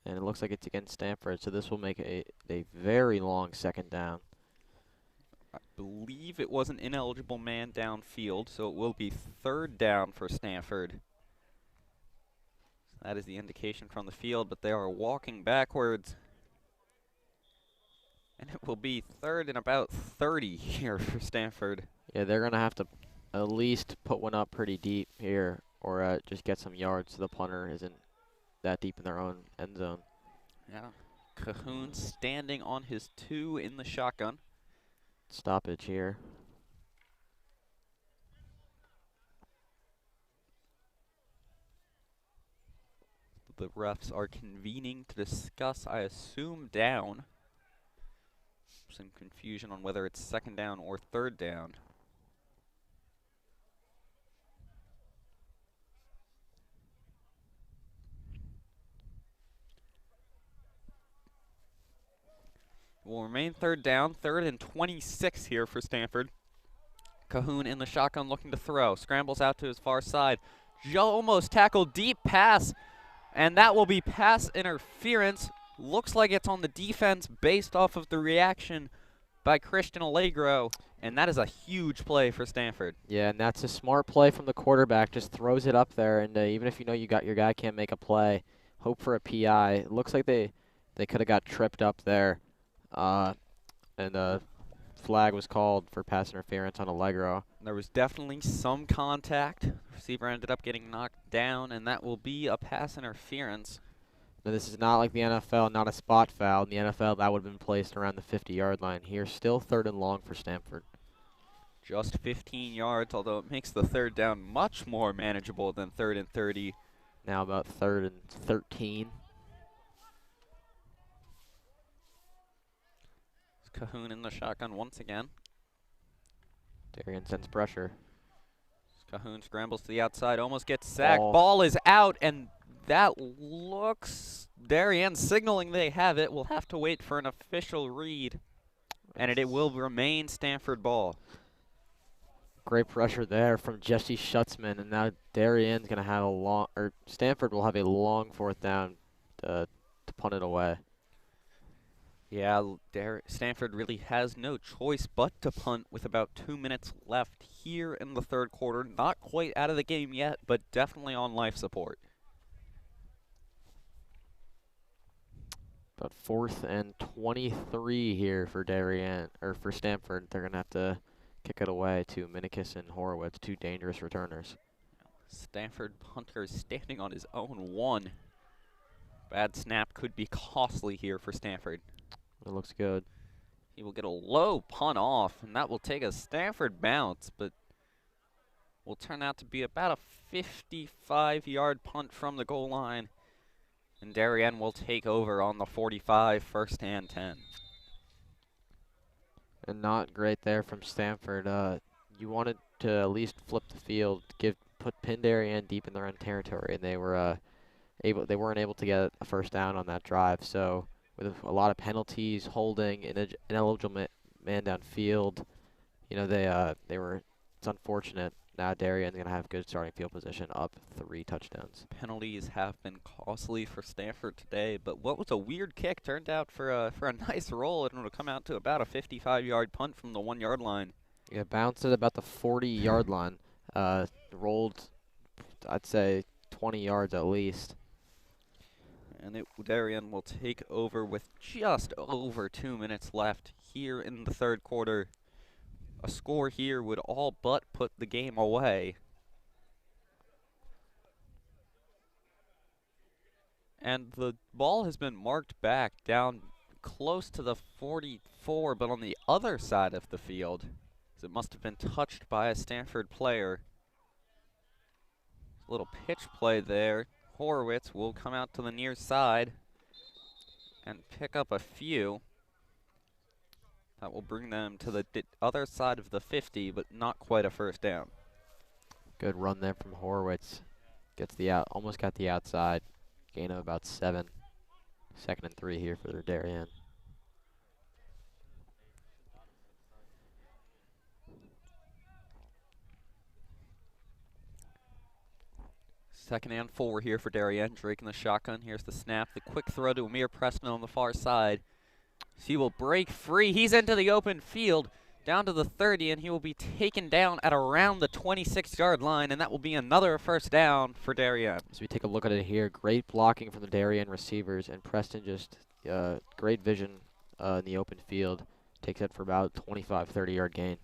Speaker 2: And it looks like it's against Stanford, so this will make a very long 2nd down.
Speaker 1: I believe it was an ineligible man downfield, so it will be 3rd down for Stanford. That is the indication from the field, but they are walking backwards. And it will be 3rd and about 30 here for Stanford.
Speaker 2: Yeah, they're going to have to at least put one up pretty deep here or just get some yards so the punter isn't that deep in their own end zone.
Speaker 1: Yeah, Cahoon standing on his 2 in the shotgun.
Speaker 2: Stoppage here.
Speaker 1: The refs are convening to discuss, I assume, down. Some confusion on whether it's 2nd down or 3rd down. Will remain 3rd down, 3rd and 26 here for Stanford. Cahoon in the shotgun looking to throw. Scrambles out to his far side. Almost tackled, deep pass. And that will be pass interference. Looks like it's on the defense based off of the reaction by Christian Allegro. And that is a huge play for Stamford.
Speaker 2: Yeah, and that's a smart play from the quarterback. Just throws it up there, and even if you know your guy can't make a play, hope for a PI. It looks like they could have got tripped up there, and the flag was called for pass interference on Allegro.
Speaker 1: There was definitely some contact. Receiver ended up getting knocked down, and that will be a pass interference.
Speaker 2: Now, this is not like the NFL, not a spot foul. In the NFL, that would have been placed around the 50-yard line. Here, still 3rd and long for Stamford.
Speaker 1: Just 15 yards, although it makes the 3rd down much more manageable than 3rd and 30.
Speaker 2: Now about 3rd and 13.
Speaker 1: Cahoon in the shotgun once again.
Speaker 2: Darien sends pressure.
Speaker 1: Cahoon scrambles to the outside, almost gets sacked. Ball is out, and that looks... Darien signaling they have it. We'll have to wait for an official read, and it will remain Stamford ball.
Speaker 2: Great pressure there from Jesse Schutzman, and now Darien's going to have a long... or Stamford will have a long 4th down to punt it away.
Speaker 1: Yeah, Stamford really has no choice but to punt with about 2 minutes left here in the 3rd quarter. Not quite out of the game yet, but definitely on life support.
Speaker 2: About 4th and 23 here for Darien, or for Stamford. They're going to have to kick it away to Minikis and Horowitz, 2 dangerous returners.
Speaker 1: Stamford punter standing on his own 1. Bad snap could be costly here for Stamford.
Speaker 2: It looks good.
Speaker 1: He will get a low punt off, and that will take a Stamford bounce, but will turn out to be about a 55-yard punt from the goal line. And Darien will take over on the 45, 1st and 10.
Speaker 2: And not great there from Stamford. You wanted to at least flip the field, pin Darien deep in their own territory, and they weren't able to get a 1st down on that drive. So with a lot of penalties, holding, ineligible man downfield, you know, it's unfortunate. Now Darien's going to have good starting field position, up 3 touchdowns.
Speaker 1: Penalties have been costly for Stamford today, but what was a weird kick turned out for a nice roll, and it'll come out to about a 55-yard punt from the 1-yard line.
Speaker 2: Yeah, bounced at about the 40-yard line. Rolled, I'd say, 20 yards at least.
Speaker 1: And Darien will take over with just over 2 minutes left here in the 3rd quarter. A score here would all but put the game away. And the ball has been marked back down close to the 44, but on the other side of the field. It must have been touched by a Stamford player. A little pitch play there. Horowitz will come out to the near side and pick up a few. That will bring them to the other side of the 50, but not quite a 1st down.
Speaker 2: Good run there from Horowitz. Gets almost got the outside. Gain of about 7. 2nd and 3 here for Darien.
Speaker 1: Second and 4 here for Darien. Drake in the shotgun. Here's the snap. The quick throw to Amir Pressman on the far side. He will break free. He's into the open field, down to the 30, and he will be taken down at around the 26-yard line, and that will be another 1st down for Darien.
Speaker 2: As we take a look at it here, great blocking from the Darien receivers, and Preston just great vision in the open field. Takes it for about 25, 30-yard gain.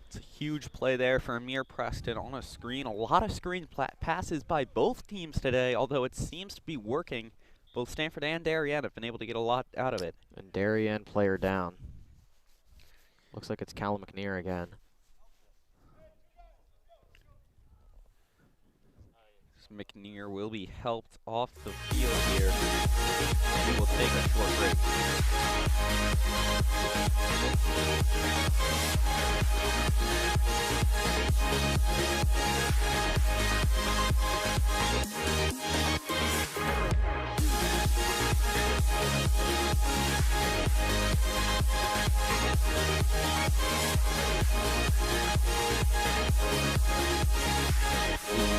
Speaker 1: It's a huge play there for Amir Preston on a screen. A lot of screen passes by both teams today, although it seems to be working. Both Stamford and Darien have been able to get a lot out of it.
Speaker 2: And Darien player down. Looks like it's Callum McNear again.
Speaker 1: McNear will be helped off the field here. We will take a short break.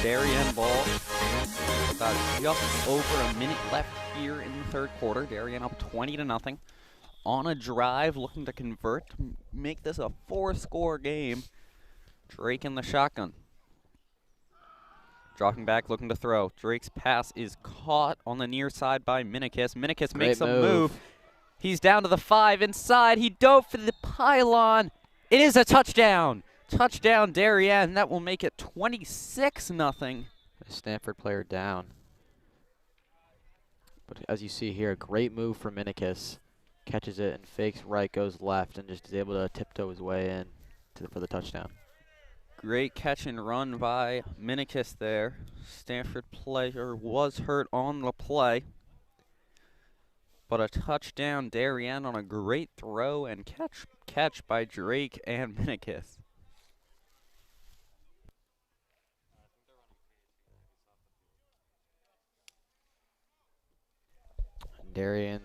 Speaker 1: Darien ball. About just over a minute left here in the 3rd quarter. Darien up 20-0. on a drive, looking to convert to make this a 4-score game. Drake in the shotgun. Dropping back, looking to throw. Drake's pass is caught on the near side by Minikis. Minikis makes a move. He's down to the 5 inside. He dove for the pylon. It is a touchdown. Touchdown, Darien. That will make it 26-0.
Speaker 2: Stamford player down. But as you see here, great move from Minikis. Catches it and fakes right, goes left, and just is able to tiptoe his way in for the touchdown.
Speaker 1: Great catch and run by Minikis there. Stamford player was hurt on the play. But a touchdown, Darien, on a great throw and catch by Drake and Minikis.
Speaker 2: Darien,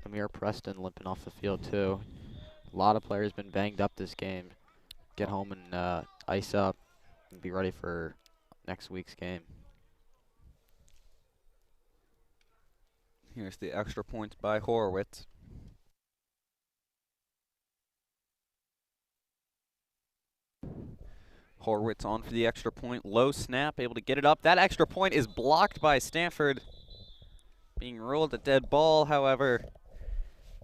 Speaker 2: Amir Preston limping off the field too. A lot of players been banged up this game. Get home and ice up and be ready for next week's game.
Speaker 1: Here's the extra points by Horowitz. Horowitz on for the extra point. Low snap, able to get it up. That extra point is blocked by Stamford. Being ruled a dead ball, however.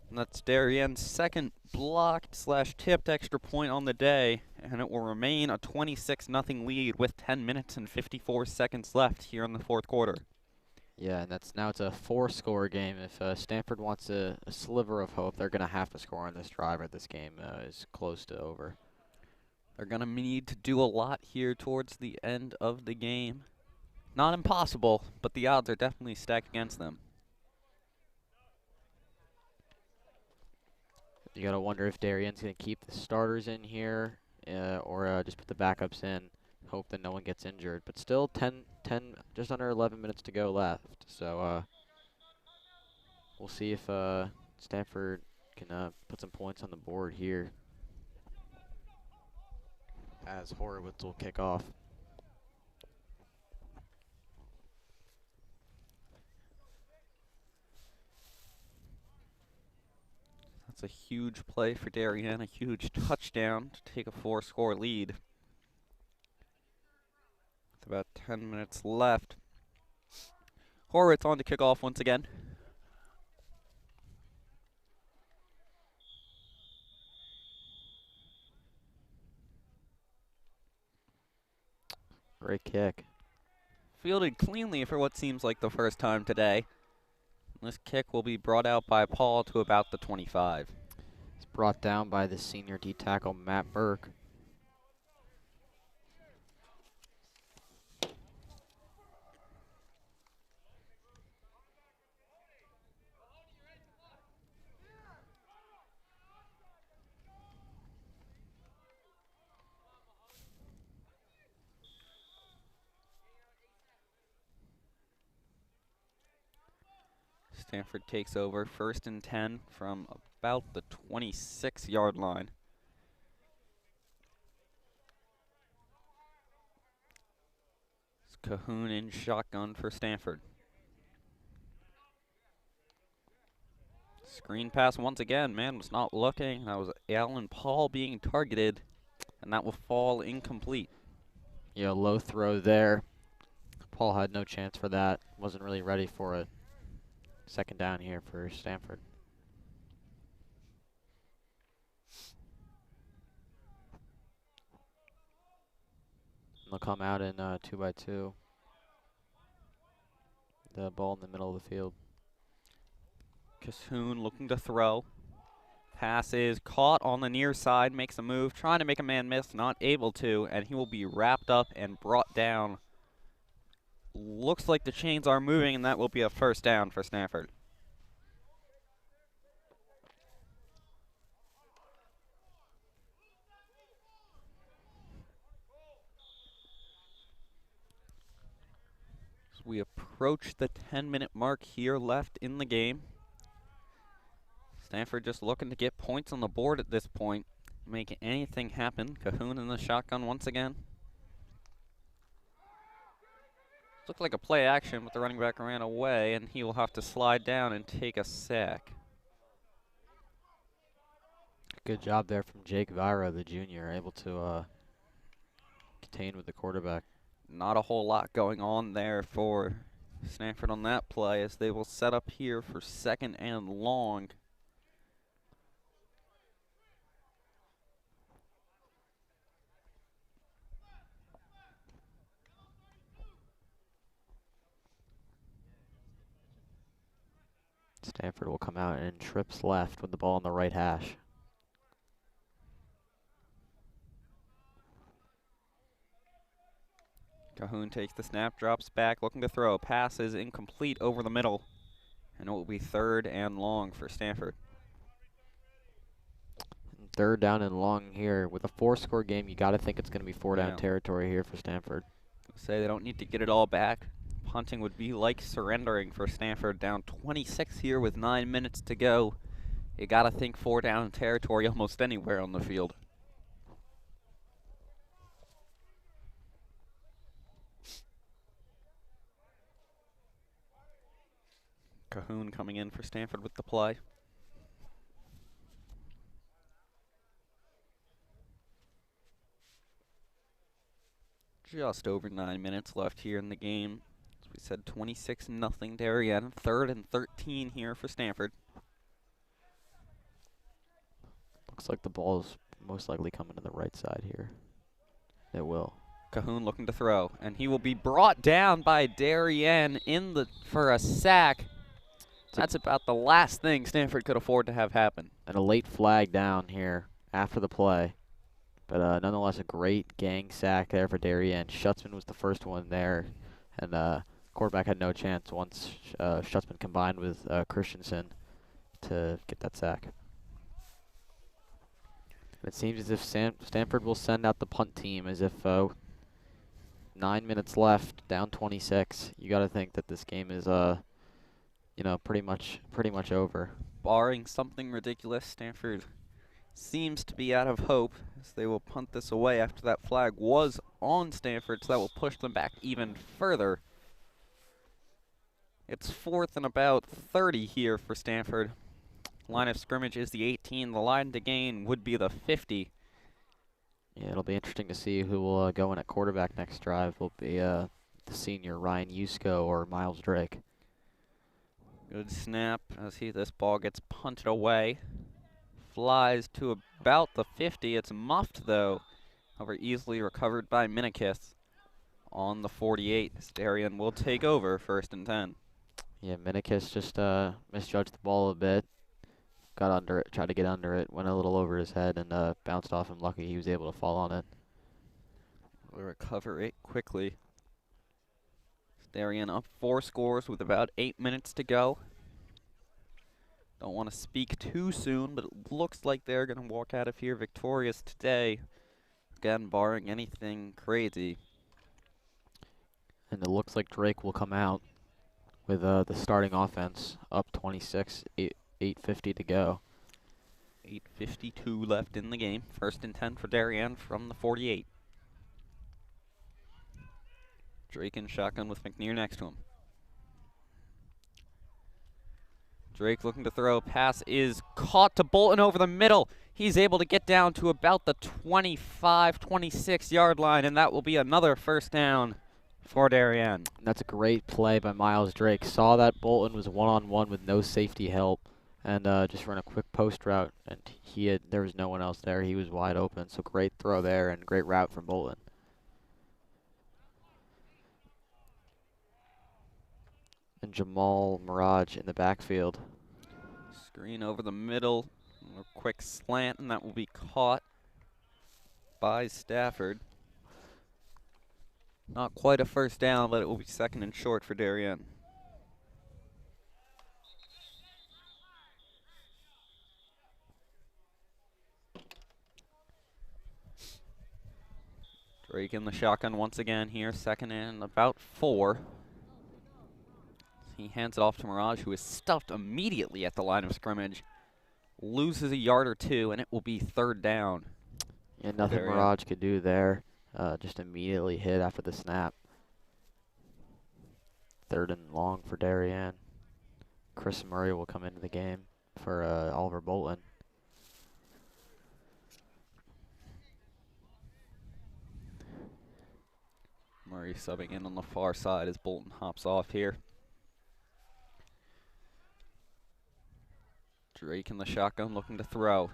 Speaker 1: And that's Darien's second blocked/tipped extra point on the day. And it will remain a 26-0 lead with 10 minutes and 54 seconds left here in the fourth quarter.
Speaker 2: Yeah, and now it's a 4-score game. If Stamford wants a sliver of hope, they're going to have to score on this drive or this game is close to over.
Speaker 1: They're going to need to do a lot here towards the end of the game. Not impossible, but the odds are definitely stacked against them.
Speaker 2: You got to wonder if Darien's going to keep the starters in here or just put the backups in, hope that no one gets injured. But still 10, just under 11 minutes to go left. So we'll see if Stamford can put some points on the board here as Horowitz will kick off.
Speaker 1: That's a huge play for Darien, a huge touchdown to take a 4-score lead. With about 10 minutes left. Horowitz on to kick off once again.
Speaker 2: Great kick.
Speaker 1: Fielded cleanly for what seems like the first time today. This kick will be brought out by Paul to about the 25.
Speaker 2: It's brought down by the senior D tackle, Matt Burke.
Speaker 1: Stamford takes over 1st and 10 from about the 26-yard line. It's Cahoon in shotgun for Stamford. Screen pass once again. Man was not looking. That was Alan Paul being targeted, and that will fall incomplete.
Speaker 2: Yeah, low throw there. Paul had no chance for that. Wasn't really ready for it. 2nd down here for Stamford. They'll come out in 2-by-2. The ball in the middle of the field.
Speaker 1: Cahoon looking to throw. Pass is caught on the near side, makes a move, trying to make a man miss, not able to, and he will be wrapped up and brought down. Looks like the chains are moving, and that will be a 1st down for Stamford. As we approach the 10-minute mark here left in the game. Stamford just looking to get points on the board at this point. Make anything happen. Cahoon in the shotgun once again. Looked like a play action, but the running back ran away, and he will have to slide down and take a sack.
Speaker 2: Good job there from Jake Vira, the junior, able to contain with the quarterback.
Speaker 1: Not a whole lot going on there for Stamford on that play, as they will set up here for 2nd and long.
Speaker 2: Stamford will come out and trips left with the ball on the right hash.
Speaker 1: Cahoon takes the snap, drops back, looking to throw. Pass is incomplete over the middle, and it will be 3rd and long for Stamford.
Speaker 2: 3rd down and long here. With a 4-score game, you got to think it's going to be 4-down
Speaker 1: Yeah.
Speaker 2: territory here for Stamford.
Speaker 1: Say they don't need to get it all back. Punting would be like surrendering for Stamford, down 26 here with 9 minutes to go. You got to think 4-down territory almost anywhere on the field. Cahoon coming in for Stamford with the play. Just over 9 minutes left here in the game. As we said, 26-0 Darien. 3rd and 13 here for Stamford.
Speaker 2: Looks like the ball is most likely coming to the right side here. It will.
Speaker 1: Cahoon looking to throw, and he will be brought down by Darien for a sack. That's about the last thing Stamford could afford to have happen.
Speaker 2: And a late flag down here after the play. But nonetheless, a great gang sack there for Darien. Schutzman was the first one there, and quarterback had no chance once Schutzman combined with Christensen to get that sack. It seems as if Stamford will send out the punt team, as if 9 minutes left, down 26. You got to think that this game is, pretty much over.
Speaker 1: Barring something ridiculous, Stamford seems to be out of hope, as they will punt this away after that flag was on Stamford, so that will push them back even further. It's 4th and about 30 here for Stamford. Line of scrimmage is the 18. The line to gain would be the 50.
Speaker 2: Yeah, it'll be interesting to see who will go in at quarterback next drive. Will be the senior Ryan Yusko or Miles Drake.
Speaker 1: Good snap as this ball gets punted away. Flies to about the 50. It's muffed, though. However, easily recovered by Minikis on the 48. Darien will take over 1st and 10.
Speaker 2: Yeah, Minikis just misjudged the ball a bit. Got under it, tried to get under it, went a little over his head, and bounced off him. Lucky he was able to fall on it.
Speaker 1: Will recover it quickly. Darien up 4 scores with about 8 minutes to go. Don't want to speak too soon, but it looks like they're going to walk out of here victorious today. Again, barring anything crazy.
Speaker 2: And it looks like Drake will come out with the starting offense up 26, 8:50 to go.
Speaker 1: 8:52 left in the game. 1st and 10 for Darien from the 48. Drake in shotgun with McNear next to him. Drake looking to throw. Pass is caught to Bolton over the middle. He's able to get down to about the 25, 26-yard line, and that will be another 1st down for Darien.
Speaker 2: That's a great play by Miles Drake. Saw that Bolton was one-on-one with no safety help, and just ran a quick post route, and there was no one else there. He was wide open, so great throw there and great route from Bolton. And Jamal Mirage in the backfield.
Speaker 1: Screen over the middle. A quick slant, and that will be caught by Stafford. Not quite a 1st down, but it will be 2nd and short for Darien. Drake in the shotgun once again here, 2nd and about 4. He hands it off to Mirage, who is stuffed immediately at the line of scrimmage. Loses a yard or 2, and it will be 3rd down.
Speaker 2: Yeah, nothing Mirage could do there. Just immediately hit after the snap. 3rd and long for Darien. Chris Murray will come into the game for Oliver Bolton.
Speaker 1: Murray subbing in on the far side as Bolton hops off here. Drake in the shotgun looking to throw.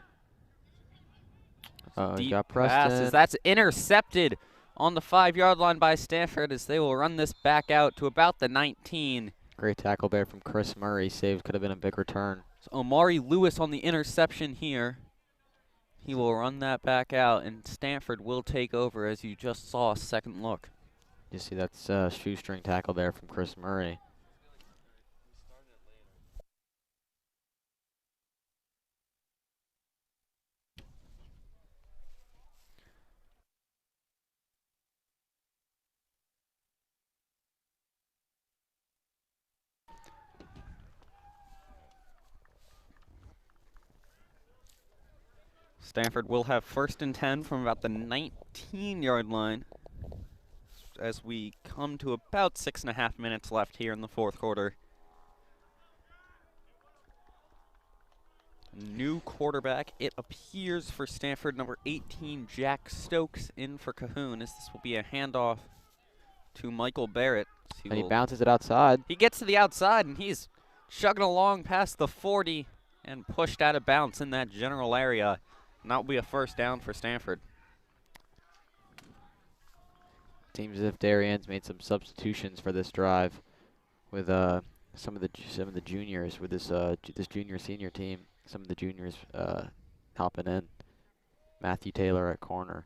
Speaker 1: Deep
Speaker 2: Got
Speaker 1: passes.
Speaker 2: Preston.
Speaker 1: That's intercepted on the 5-yard line by Stamford as they will run this back out to about the 19.
Speaker 2: Great tackle there from Chris Murray. Saved, could have been a big return.
Speaker 1: So Omari Lewis on the interception here. He will run that back out, and Stamford will take over, as you just saw a second look.
Speaker 2: You see that's a shoestring tackle there from Chris Murray.
Speaker 1: Stamford will have 1st and 10 from about the 19-yard line as we come to about 6.5 minutes left here in the 4th quarter. New quarterback, it appears, for Stamford, number 18, Jack Stokes, in for Cahoon, as this will be a handoff to Michael Barrett.
Speaker 2: And he bounces it outside.
Speaker 1: He gets to the outside, and he's chugging along past the 40 and pushed out of bounds in that general area. And that will be a 1st down for Stamford.
Speaker 2: Seems as if Darien's made some substitutions for this drive with some of the juniors with this this junior senior team. Some of the juniors hopping in. Matthew Taylor at corner.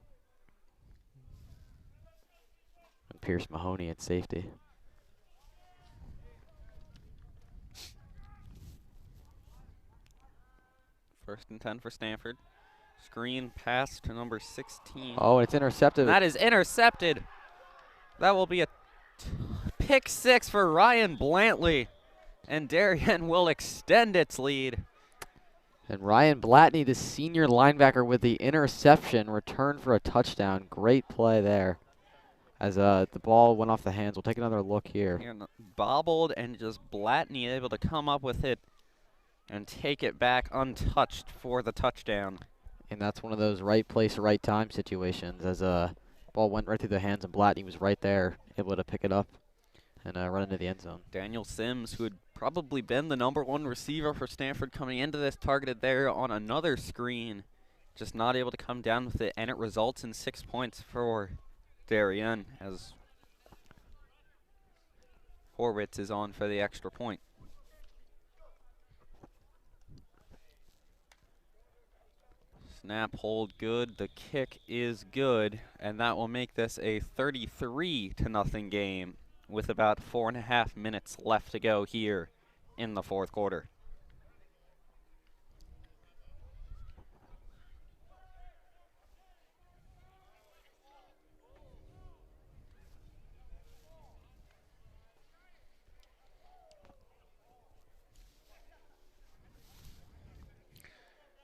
Speaker 2: And Pierce Mahoney at safety.
Speaker 1: First and 10 for Stamford. Screen pass to number 16.
Speaker 2: Oh, it's intercepted.
Speaker 1: That is intercepted. That will be a pick 6 for Ryan Blantley. And Darien will extend its lead.
Speaker 2: And Ryan Blatney, the senior linebacker, with the interception, returned for a touchdown. Great play there. As the ball went off the hands. We'll take another look here.
Speaker 1: Bobbled, and just Blatney able to come up with it and take it back untouched for the touchdown.
Speaker 2: And that's one of those right place, right time situations, as ball went right through the hands, and Blatney was right there, able to pick it up and run into the end zone.
Speaker 1: Daniel Sims, who had probably been the #1 receiver for Stamford coming into this, targeted there on another screen, just not able to come down with it, and it results in 6 points for Darien as Horwitz is on for the extra point. Snap, hold good, the kick is good, and that will make this a 33-0 game with about 4.5 minutes left to go here in the 4th quarter.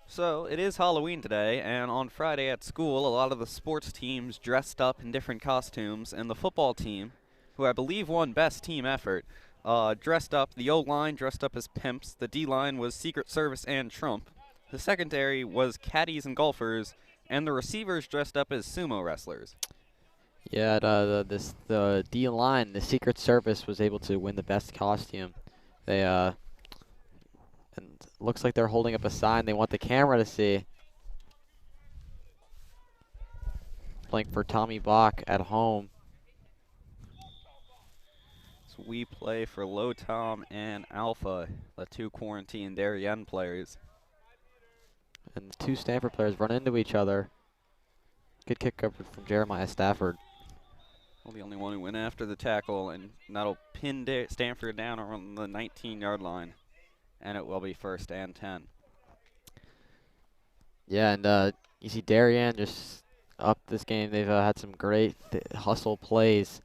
Speaker 1: So, it is Halloween today, and on Friday at school, a lot of the sports teams dressed up in different costumes, and the football team, who I believe won best team effort, dressed up. The O-line dressed up as pimps, the D-line was Secret Service and Trump, the secondary was caddies and golfers, and the receivers dressed up as sumo wrestlers.
Speaker 2: Yeah, the D-line, the Secret Service, was able to win the best costume. They and looks like they're holding up a sign they want the camera to see. Playing for Tommy Bach at home.
Speaker 1: So we play for Low Tom and Alpha, the 2 quarantine Darien players.
Speaker 2: And the 2 Stanford players run into each other. Good kick coverage from Jeremiah Stafford.
Speaker 1: Well, the only one who went after the tackle, and that'll pin Stanford down around the 19-yard line. And it will be 1st and 10.
Speaker 2: Yeah, and you see Darien just up this game. They've had some great hustle plays.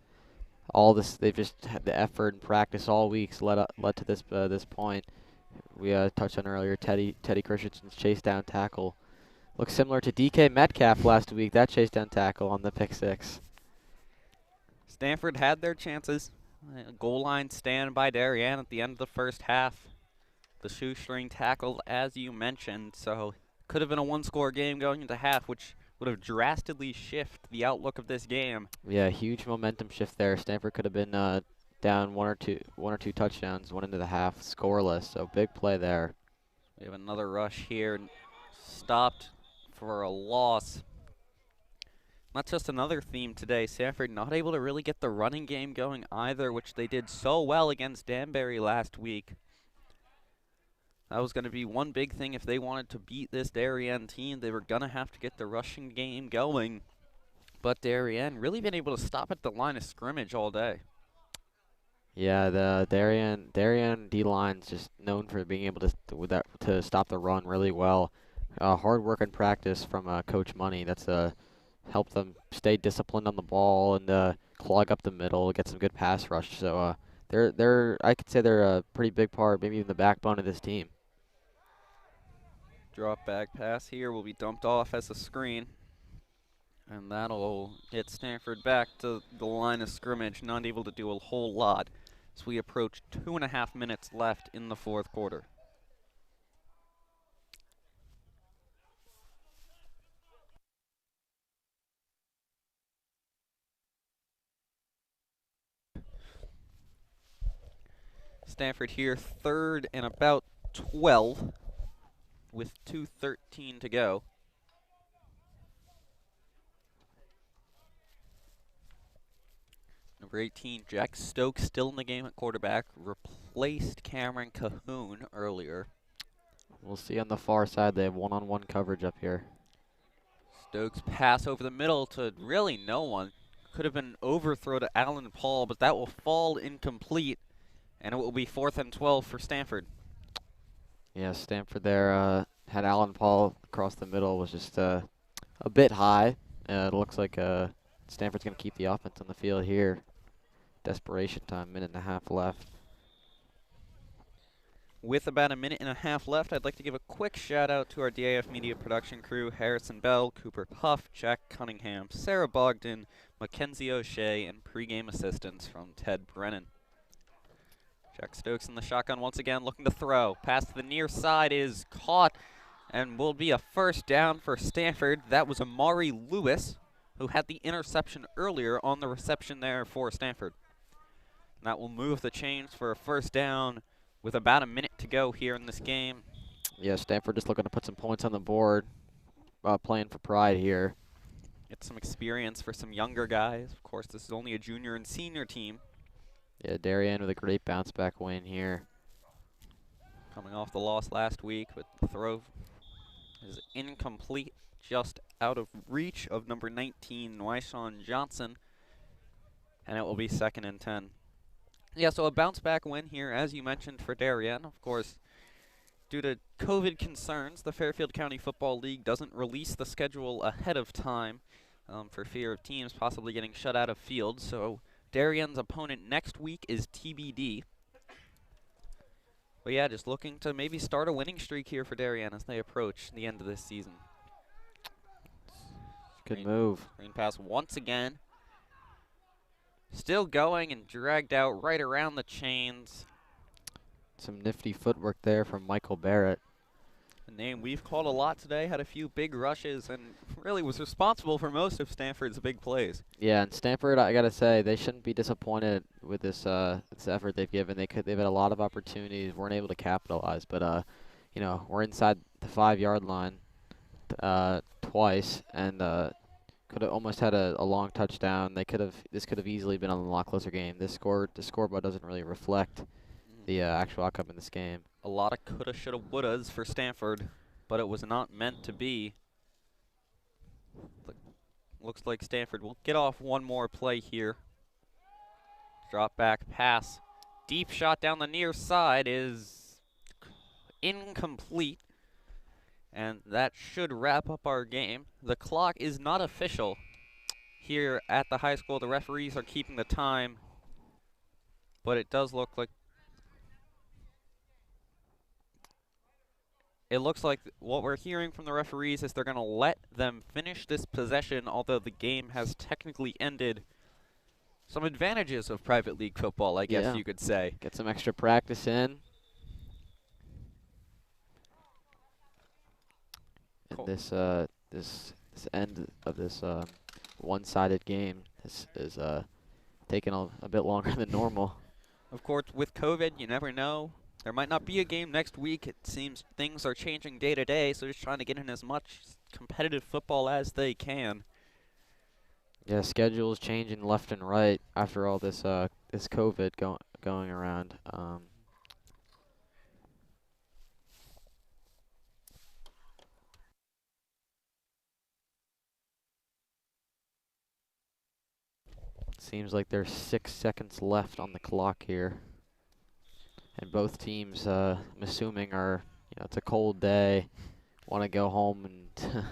Speaker 2: All this, they've just had the effort and practice all weeks led to this point. We touched on earlier Teddy Christensen's chase down tackle. Looks similar to DK Metcalf last week. That chase down tackle on the pick 6.
Speaker 1: Stanford had their chances. Goal line stand by Darien at the end of the 1st half. The shoestring tackle, as you mentioned, so could have been a 1-score game going into half, which would have drastically shifted the outlook of this game.
Speaker 2: Yeah, huge momentum shift there. Stanford could have been down one or two touchdowns, went into the half scoreless. So big play there.
Speaker 1: We have another rush here, stopped for a loss. Not just another theme today. Stamford not able to really get the running game going either, which they did so well against Danbury last week. That was going to be one big thing if they wanted to beat this Darien team. They were going to have to get the rushing game going. But Darien really been able to stop at the line of scrimmage all day.
Speaker 2: Yeah, the Darien D-line's just known for being able to stop the run really well. Hard work and practice from Coach Money. That's helped them stay disciplined on the ball and clog up the middle, get some good pass rush. So I could say they're a pretty big part, maybe even the backbone of this team.
Speaker 1: Drop back pass here will be dumped off as a screen. And that'll get Stanford back to the line of scrimmage, not able to do a whole lot as we approach 2.5 minutes left in the fourth quarter. Stanford here, 3rd and about 12 with 2:13 to go. Number 18, Jack Stokes, still in the game at quarterback, replaced Cameron Cahoon earlier.
Speaker 2: We'll see on the far side, they have one-on-one coverage up here.
Speaker 1: Stokes pass over the middle to really no one. Could have been overthrow to Alan Paul, but that will fall incomplete, and it will be 4th and 12 for Stanford.
Speaker 2: Yeah, Stanford there had Alan Paul across the middle, was just a bit high. It looks like Stanford's going to keep the offense on the field here. Desperation time, 1.5 left.
Speaker 1: With about 1.5 left, I'd like to give a quick shout out to our DAF Media production crew: Harrison Bell, Cooper Huff, Jack Cunningham, Sarah Bogdan, Mackenzie O'Shea, and pregame assistance from Ted Brennan. Jack Stokes in the shotgun once again, looking to throw. Pass to the near side is caught and will be a first down for Stanford. That was Amari Lewis, who had the interception earlier on the reception there for Stanford. And that will move the chains for a first down with about 1 minute to go here in this game.
Speaker 2: Yeah, Stanford just looking to put some points on the board, playing for pride here.
Speaker 1: Get some experience for some younger guys. Of course, this is only a junior and senior team.
Speaker 2: Yeah, Darien with a great bounce back win here.
Speaker 1: Coming off the loss last week, but the throw is incomplete, just out of reach of number 19, Nyshawn Johnson. And it will be 2nd and 10. Yeah, so a bounce back win here, as you mentioned, for Darien. Of course, due to COVID concerns, the Fairfield County Football League doesn't release the schedule ahead of time for fear of teams possibly getting shut out of field. So Darien's opponent next week is TBD. But yeah, just looking to maybe start a winning streak here for Darien as they approach the end of this season.
Speaker 2: Good move.
Speaker 1: Green pass once again. Still going and dragged out right around the chains.
Speaker 2: Some nifty footwork there from Michael Barrett.
Speaker 1: A name we've called a lot today, had a few big rushes, and really was responsible for most of Stanford's big plays.
Speaker 2: Yeah, and Stanford, I gotta say, they shouldn't be disappointed with this effort they've given. They've had a lot of opportunities, weren't able to capitalize, but you know, we're inside the 5-yard line twice, and could have almost had a long touchdown. This could have easily been a lot closer game. The scoreboard doesn't really reflect the actual outcome in this game.
Speaker 1: A lot of coulda, shoulda, wouldas for Stanford, but it was not meant to be. Looks like Stanford will get off one more play here. Drop back pass. Deep shot down the near side is incomplete. And that should wrap up our game. The clock is not official here at the high school. The referees are keeping the time, but it does look like what we're hearing from the referees is they're going to let them finish this possession, although the game has technically ended. Some advantages of private league football, I guess you could say.
Speaker 2: Get some extra practice in. And this end of this one-sided game is taking a bit longer than normal.
Speaker 1: Of course, with COVID, you never know. There might not be a game next week. It seems things are changing day to day, so just trying to get in as much competitive football as they can.
Speaker 2: Yeah, schedules changing left and right after all this this COVID going around. Seems like there's 6 seconds left on the clock here, and both teams, I'm assuming, are it's a cold day, want to go home and.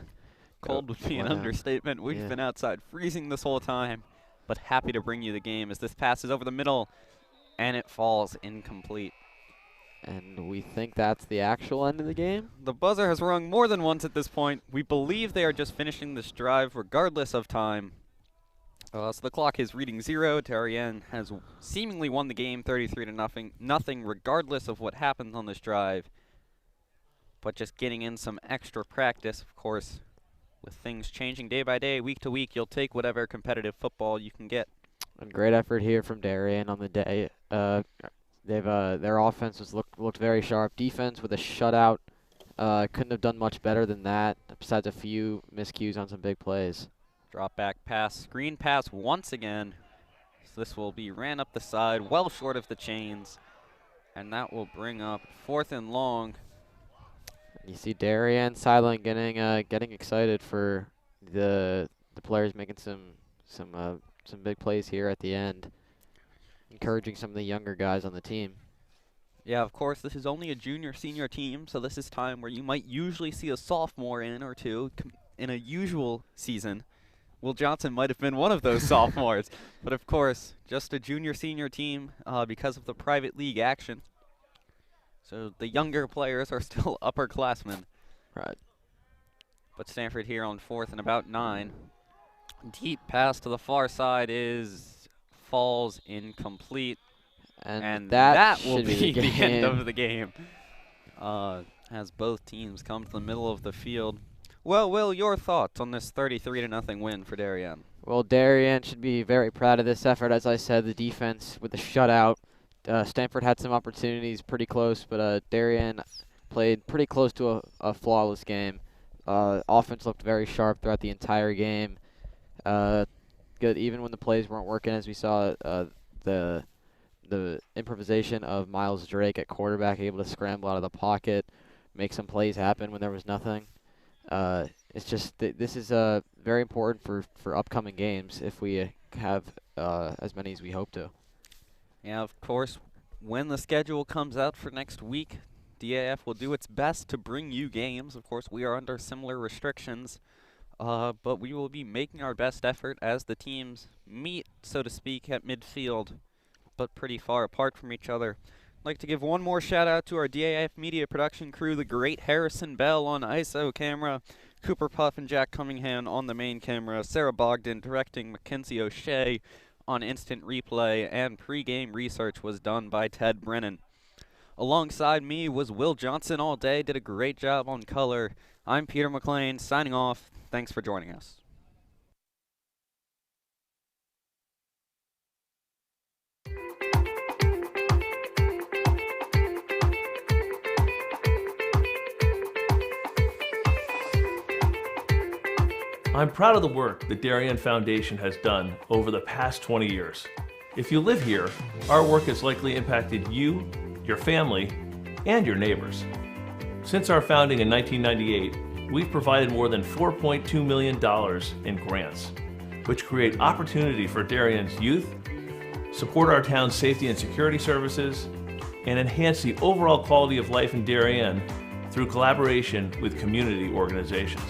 Speaker 1: Cold would be an understatement. We've been outside freezing this whole time, but happy to bring you the game as this passes over the middle, and it falls incomplete.
Speaker 2: And we think that's the actual end of the game?
Speaker 1: The buzzer has rung more than once at this point. We believe they are just finishing this drive regardless of time. So the clock is reading 0. Darien has seemingly won the game 33-0, regardless of what happens on this drive. But just getting in some extra practice, of course. With things changing day by day, week to week, you'll take whatever competitive football you can get.
Speaker 2: And great effort here from Darien on the day. Their offense looked very sharp. Defense with a shutout. Couldn't have done much better than that, besides a few miscues on some big plays.
Speaker 1: Drop back pass, screen pass once again. So this will be ran up the side, well short of the chains. And that will bring up 4th and long.
Speaker 2: You see Darien sideline getting excited for the players making some big plays here at the end, encouraging some of the younger guys on the team.
Speaker 1: Yeah, of course, this is only a junior-senior team, so this is time where you might usually see a sophomore in or two in a usual season. Will Johnson might have been one of those sophomores, but of course, just a junior-senior team because of the private league action. So the younger players are still upperclassmen.
Speaker 2: Right.
Speaker 1: But Stamford here on 4th and about 9. Deep pass to the far side falls incomplete. And that will be the end of the game. As both teams come to the middle of the field. Well, Will, your thoughts on this 33-0 win for Darien?
Speaker 2: Well, Darien should be very proud of this effort. As I said, the defense with the shutout. Stamford had some opportunities pretty close, but Darien played pretty close to a flawless game. Offense looked very sharp throughout the entire game. Good, even when the plays weren't working, as we saw the improvisation of Miles Drake at quarterback, able to scramble out of the pocket, make some plays happen when there was nothing. It's just this is very important for upcoming games if we have as many as we hope to.
Speaker 1: Yeah, of course, when the schedule comes out for next week, DAF will do its best to bring you games. Of course, we are under similar restrictions, but we will be making our best effort as the teams meet, so to speak, at midfield, but pretty far apart from each other. I'd like to give one more shout out to our DAF Media production crew, the great Harrison Bell on ISO camera, Cooper Puff and Jack Cunningham on the main camera, Sarah Bogdan directing, Mackenzie O'Shea on instant replay, and pre-game research was done by Ted Brennan. Alongside me was Will Johnson all day, did a great job on color. I'm Peter McLean, signing off. Thanks for joining us.
Speaker 4: I'm proud of the work the Darien Foundation has done over the past 20 years. If you live here, our work has likely impacted you, your family, and your neighbors. Since our founding in 1998, we've provided more than $4.2 million in grants, which create opportunity for Darien's youth, support our town's safety and security services, and enhance the overall quality of life in Darien through collaboration with community organizations.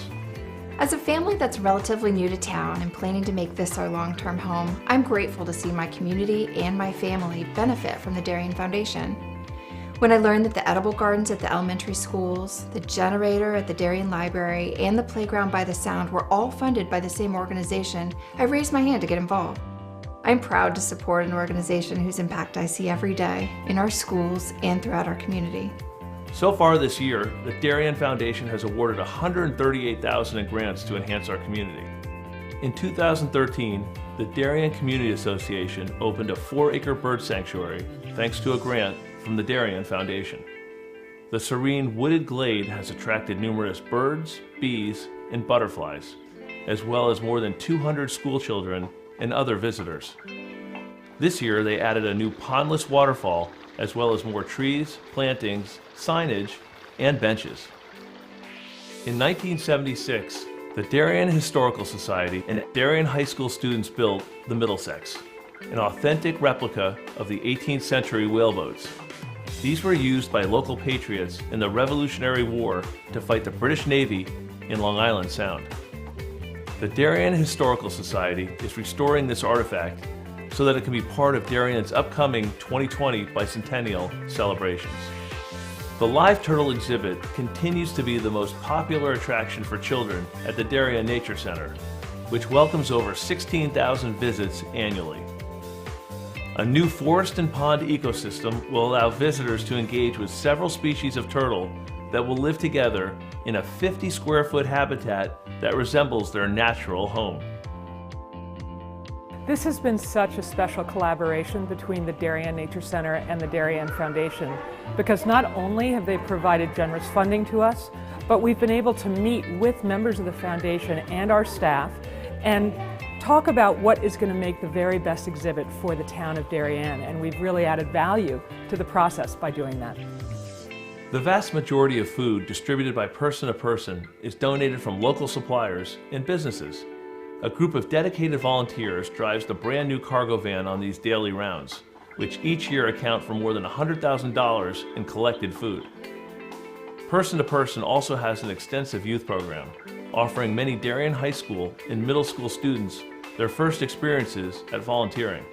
Speaker 5: As a family that's relatively new to town and planning to make this our long-term home, I'm grateful to see my community and my family benefit from the Darien Foundation. When I learned that the edible gardens at the elementary schools, the generator at the Darien Library, and the playground by the Sound were all funded by the same organization, I raised my hand to get involved. I'm proud to support an organization whose impact I see every day in our schools and throughout our community.
Speaker 4: So far this year, the Darien Foundation has awarded $138,000 in grants to enhance our community. In 2013, the Darien Community Association opened a 4-acre bird sanctuary thanks to a grant from the Darien Foundation. The serene wooded glade has attracted numerous birds, bees, and butterflies, as well as more than 200 school children and other visitors. This year, they added a new pondless waterfall, as well as more trees, plantings, signage, and benches. In 1976, the Darien Historical Society and Darien High School students built the Middlesex, an authentic replica of the 18th century whaleboats. These were used by local patriots in the Revolutionary War to fight the British Navy in Long Island Sound. The Darien Historical Society is restoring this artifact so that it can be part of Darien's upcoming 2020 bicentennial celebrations. The live turtle exhibit continues to be the most popular attraction for children at the Darien Nature Center, which welcomes over 16,000 visits annually. A new forest and pond ecosystem will allow visitors to engage with several species of turtle that will live together in a 50-square-foot habitat that resembles their natural home.
Speaker 6: This has been such a special collaboration between the Darien Nature Center and the Darien Foundation, because not only have they provided generous funding to us, but we've been able to meet with members of the foundation and our staff and talk about what is going to make the very best exhibit for the town of Darien, and we've really added value to the process by doing that.
Speaker 4: The vast majority of food distributed by Person to Person is donated from local suppliers and businesses. A group of dedicated volunteers drives the brand new cargo van on these daily rounds, which each year account for more than $100,000 in collected food. Person to Person also has an extensive youth program, offering many Darien High School and middle school students their first experiences at volunteering.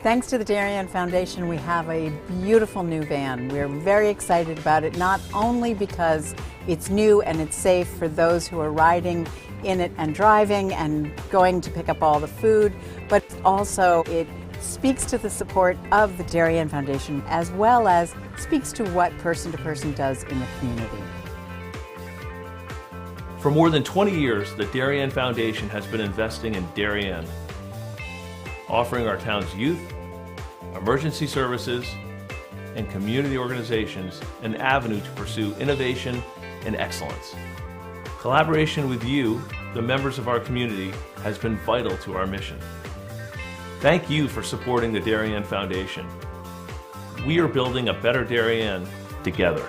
Speaker 7: Thanks to the Darien Foundation, we have a beautiful new van. We're very excited about it, not only because it's new and it's safe for those who are riding in it and driving and going to pick up all the food, but also it speaks to the support of the Darien Foundation, as well as speaks to what Person to Person does in the community.
Speaker 4: For more than 20 years, the Darien Foundation has been investing in Darien, offering our town's youth, emergency services, and community organizations an avenue to pursue innovation and excellence. Collaboration with you, the members of our community, has been vital to our mission. Thank you for supporting the Darien Foundation. We are building a better Darien together.